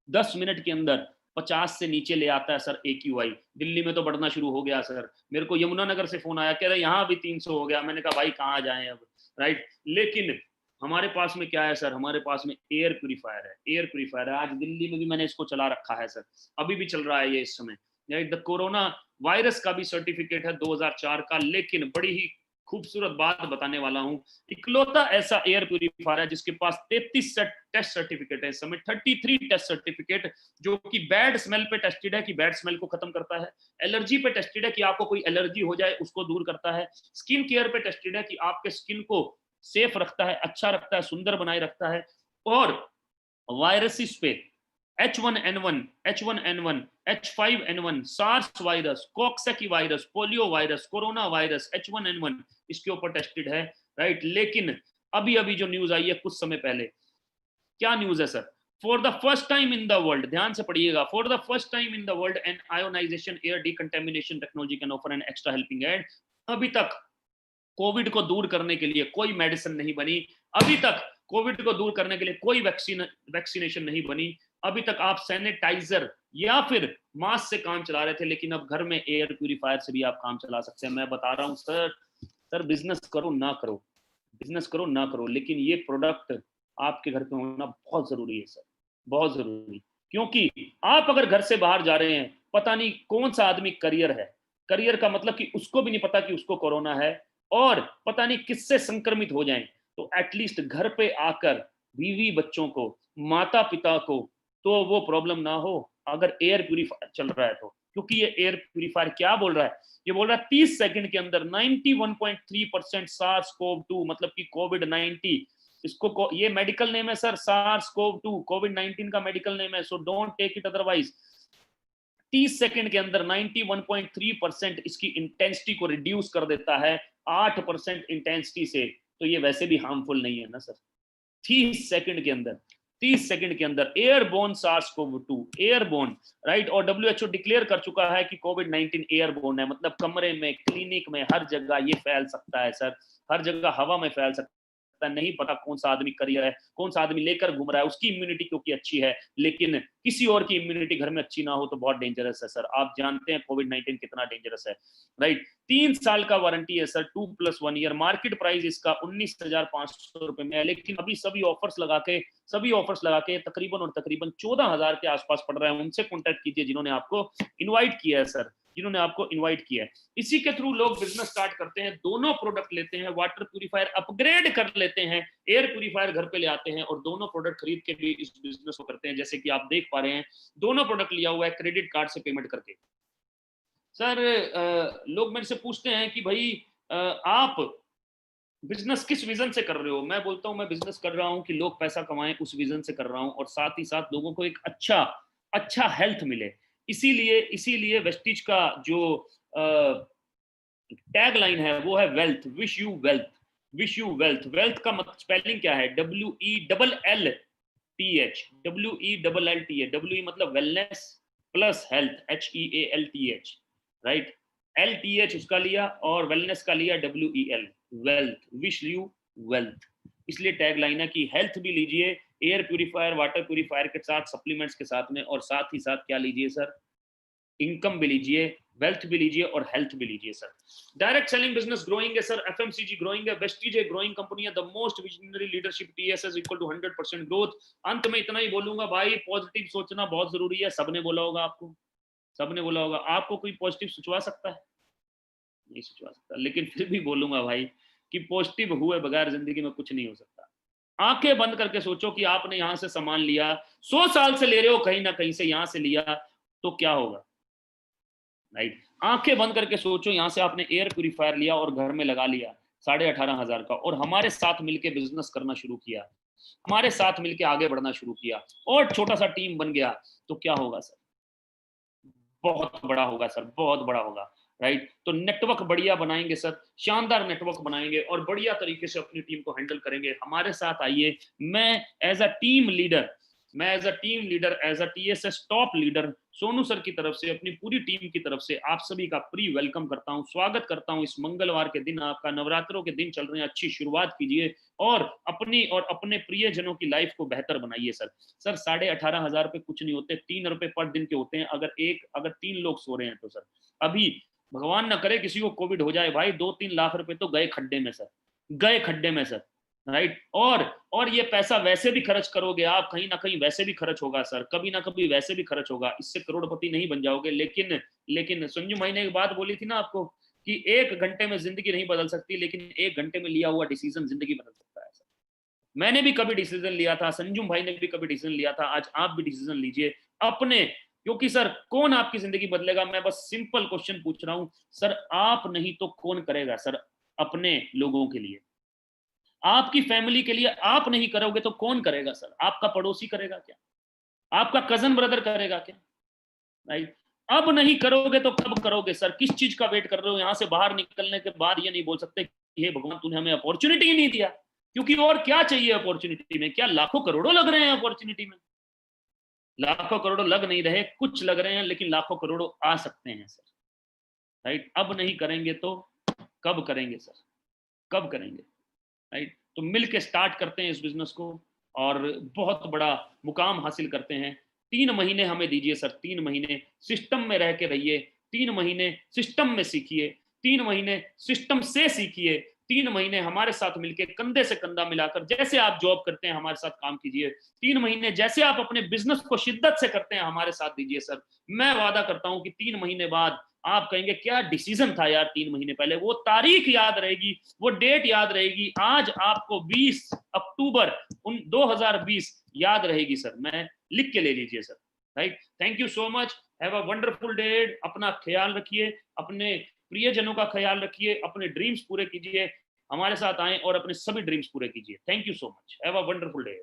10 मिनट के अंदर 50 से नीचे ले आता है सर AQI। दिल्ली में तो बढ़ना शुरू हो गया सर। मेरे को यमुनानगर से फोन आया, कह रहे यहाँ भी 300 हो गया। मैंने कहा भाई कहाँ जाएं अब। राइट, लेकिन हमारे पास में क्या है सर? हमारे पास में एयर प्यूरिफायर है। एयर प्यूरिफायर है, आज दिल्ली में भी मैंने इसको चला रखा है सर, अभी भी चल रहा है ये इस समय। राइट, द कोरोना वायरस का भी सर्टिफिकेट है 2004 का। लेकिन बड़ी ही खूबसूरत बात बताने वाला हूं, इकलौता ऐसा एयर प्यूरिफायर है जिसके पास 33 टेस्ट सर्टिफिकेट है इस समय, 33 टेस्ट सर्टिफिकेट, जो कि बैड स्मेल पे टेस्टेड है कि बैड स्मेल को खत्म करता है, एलर्जी पे टेस्टेड है कि आपको कोई एलर्जी हो जाए उसको दूर करता है, स्किन केयर पे टेस्टेड है कि आपके स्किन को सेफ रखता है, अच्छा रखता है, सुंदर बनाए रखता है, और वायरसेस पे H1N1, H1N1, H5N1, SARS virus, coxsackie virus, polio virus, corona virus, H1N1 इसके ऊपर टेस्टेड है। राइट, लेकिन अभी अभी जो न्यूज आई है कुछ समय पहले, क्या न्यूज है सर? For the first time in the world, ध्यान से पढ़िएगा, for the first time in the world an ionization air decontamination technology can offer an extra helping hand. अभी तक कोविड को दूर करने के लिए कोई मेडिसिन नहीं बनी, अभी तक कोविड को दूर करने के लिए कोई वैक्सीनेशन नहीं बनी, अभी तक आप सैनिटाइजर या फिर मास्क से काम चला रहे थे, लेकिन अब घर में एयर प्यूरिफायर से भी आप काम चला सकते हैं। मैं बता रहा हूं सर बिजनेस करो ना करो, बिजनेस करो ना करो, लेकिन ये प्रोडक्ट आपके घर पे होना बहुत जरूरी है सर, बहुत जरूरी। क्योंकि आप अगर घर से बाहर जा रहे हैं, पता नहीं कौन सा आदमी करियर है, करियर का मतलब कि उसको भी नहीं पता कि उसको कोरोना है, और पता नहीं किससे संक्रमित हो जाएं, तो एटलीस्ट घर पे आकर बीवी बच्चों को, माता पिता को तो वो प्रॉब्लम ना हो अगर एयर प्यूरिफायर चल रहा है तो, क्योंकि ये एयर प्यूरिफायर क्या बोल रहा है, ये बोल रहा है 30 सेकंड के अंदर 91.3% सार्स कोव 2 मतलब कि कोविड 19, इसको ये मेडिकल नेम है सर, सार्स कोव 2 कोविड 19 का मेडिकल नेम है, so don't take it otherwise. 30 second के अंदर 91.3% इसकी इंटेंसिटी को रिड्यूस कर देता है 8% इंटेंसिटी से, तो ये वैसे भी हार्मफुल नहीं है ना सर। 30 सेकंड के अंदर, 30 सेकंड के अंदर airborne SARS CoV 2, airborne, right. और डब्ल्यूएचओ डिक्लेयर कर चुका है कि कोविड 19 एयरबोर्न है, मतलब कमरे में, क्लिनिक में, हर जगह ये फैल सकता है सर, हर जगह हवा में फैल सकता है। नहीं पता कौन सा आदमी करियर है, कौन सा आदमी लेकर घूम रहा है, उसकी इम्यूनिटी क्योंकि अच्छी है, लेकिन किसी और की इम्यूनिटी घर में अच्छी ना हो तो बहुत डेंजरस है सर। आप जानते हैं कोविड 19 कितना डेंजरस है, राइट। 3 साल का वारंटी है सर, 2+1 ईयर। मार्केट प्राइस इसका 19,500 रुपए में है, लेकिन अभी सभी ऑफर्स लगा के तकरीबन 14,000 के आसपास पड़ रहा है। उनसे कॉन्टेक्ट कीजिए जिन्होंने आपको इनवाइट किया है सर, जिन्होंने आपको इनवाइट किया है। इसी के थ्रू लोग बिजनेस स्टार्ट करते हैं, दोनों प्रोडक्ट लेते हैं, वाटर प्यूरिफायर अपग्रेड कर लेते हैं, एयर प्यूरिफायर घर पे ले आते हैं और दोनों प्रोडक्ट खरीद के भी इस बिजनेस को करते हैं। जैसे कि आप देख पा रहे हैं, दोनों प्रोडक्ट लिया हुआ है क्रेडिट कार्ड से पेमेंट करके। सर लोग मेरे से पूछते हैं कि भाई आप बिजनेस किस विजन से कर रहे हो। मैं बोलता हूं मैं बिजनेस कर रहा हूं कि लोग पैसा कमाएं, उस विजन से कर रहा हूं, और साथ ही साथ लोगों को एक अच्छा हेल्थ मिले। इसीलिए वेस्टिज का जो टैग लाइन है वो है wealth, wish you wealth, wish you wealth. Wealth का स्पेलिंग क्या है, WELLTH, WELLTH। WE मतलब wellness plus health, HEALTH, right. LTH उसका लिया और वेलनेस का लिया WEL, wealth, wish you wealth. इसलिए टैग लाइन है कि हेल्थ भी लीजिए एयर प्यूरिफायर, वाटर प्यूरिफायर के साथ, सप्लीमेंट्स के साथ में, और साथ ही साथ क्या लीजिए सर, इनकम भी लीजिए, वेल्थ भी लीजिए और हेल्थ भी लीजिए sir. Direct selling business growing है सर, एफएमसीजी ग्रोइंग है, वेस्टीज है ग्रोइंग कंपनी है, the most visionary leadership TSS equal to 100% growth. अंत में इतना ही बोलूंगा भाई, पॉजिटिव सोचना बहुत जरूरी है। सबने बोला होगा आपको, सबने बोला होगा आपको, कोई पॉजिटिव सोचवा सकता है? नहीं सोचवा सकता, लेकिन फिर भी बोलूंगा भाई कि पॉजिटिव हुए बगैर जिंदगी में कुछ नहीं हो सकता। आंखें बंद करके सोचो कि आपने यहां से सामान लिया, 100 साल से ले रहे हो कहीं ना कहीं से, यहां से लिया तो क्या होगा, राइट। आंखें बंद करके सोचो, यहां से आपने एयर प्यूरिफायर लिया और घर में लगा लिया 18,500 का, और हमारे साथ मिलके बिजनेस करना शुरू किया, हमारे साथ मिलके आगे बढ़ना शुरू किया, और छोटा सा टीम बन गया, तो क्या होगा सर, बहुत बड़ा होगा सर, बहुत बड़ा होगा, राइट। तो नेटवर्क बढ़िया बनाएंगे सर, शानदार नेटवर्क बनाएंगे और बढ़िया तरीके से अपनी टीम को हैंडल करेंगे। हमारे साथ आइए, मैं as a team leader, as a TSS top leader Sonu sir की तरफ से, अपनी पूरी टीम की तरफ से आप सभी का प्री वेलकम करता हूं, स्वागत करता हूं। इस मंगलवार के दिन आपका, नवरात्रों के दिन चल रहे हैं, अच्छी शुरुआत कीजिए और अपने प्रियजनों की लाइफ को बेहतर बनाइए सर। सर 18,500 रुपए कुछ नहीं होते, 3 रुपए पर दिन के होते हैं, अगर 3 लोग सो रहे हैं तो सर। अभी भगवान ना करे किसी को कोविड हो जाए भाई, 2-3 लाख रुपए तो गए खड्डे में सर, गए खड्डे में सर, राइट। और ये पैसा वैसे भी खर्च करोगे आप, कहीं ना कहीं वैसे भी खर्च होगा सर, कभी ना कभी वैसे भी खर्च होगा, इससे करोड़पति नहीं बन जाओगे। लेकिन संजू भाई ने एक बात बोली थी ना आपको कि 1 घंटे में जिंदगी नहीं बदल सकती, लेकिन 1 घंटे में लिया हुआ डिसीजन जिंदगी बदल सकता है सर। मैंने भी कभी डिसीजन लिया था, संजू भाई ने भी कभी डिसीजन लिया था, आज आप भी डिसीजन लीजिए अपने, क्योंकि सर कौन आपकी जिंदगी बदलेगा, मैं बस सिंपल क्वेश्चन पूछ रहा हूं सर, आप नहीं तो कौन करेगा सर अपने लोगों के लिए, आपकी फैमिली के लिए आप नहीं करोगे तो कौन करेगा सर, आपका पड़ोसी करेगा क्या, आपका कजन ब्रदर करेगा क्या, राइट। अब नहीं करोगे तो कब करोगे सर, किस चीज का वेट कर रहे हो, यहां से बाहर निकलने के बाद ये नहीं बोल सकते कि हे भगवान तूने हमें अपॉर्चुनिटी ही नहीं दिया, क्योंकि और क्या चाहिए अपॉर्चुनिटी में, क्या लाखों करोड़ों लग रहे हैं अपॉर्चुनिटी में, लाखों करोड़ों लग नहीं रहे, कुछ लग रहे हैं, लेकिन लाखों करोड़ों आ सकते हैं सर, राइट। अब नहीं करेंगे तो कब करेंगे सर, कब करेंगे, राइट। तो मिलके स्टार्ट करते हैं इस बिजनेस को और बहुत बड़ा मुकाम हासिल करते हैं। 3 महीने हमें दीजिए सर, 3 महीने सिस्टम में रह के रहिए, 3 महीने सिस्टम में सीखिए, 3 महीने सिस्टम से सीखिए, 3 महीने हमारे साथ मिलकर कंधे से कंधा मिलाकर जैसे आप जॉब करते हैं हमारे साथ काम कीजिए। 3 महीने जैसे आप अपने बिजनेस को शिद्दत से करते हैं हमारे साथ दीजिए सर। मैं वादा करता हूं कि 3 महीने बाद आप कहेंगे क्या डिसीजन था यार 3 महीने पहले। वो तारीख याद रहेगी, वो डेट याद रहेगी। आज आपको 20 अक्टूबर 2020 याद रहेगी सर। मैं लिख के ले लीजिए sir. Right, thank you so much, have a wonderful day. अपना ख्याल रखिए, अपने प्रियजनों का ख्याल रखिए, अपने ड्रीम्स पूरे कीजिए, हमारे साथ आएं और अपने सभी ड्रीम्स पूरे कीजिए। Thank you so much, have a wonderful day.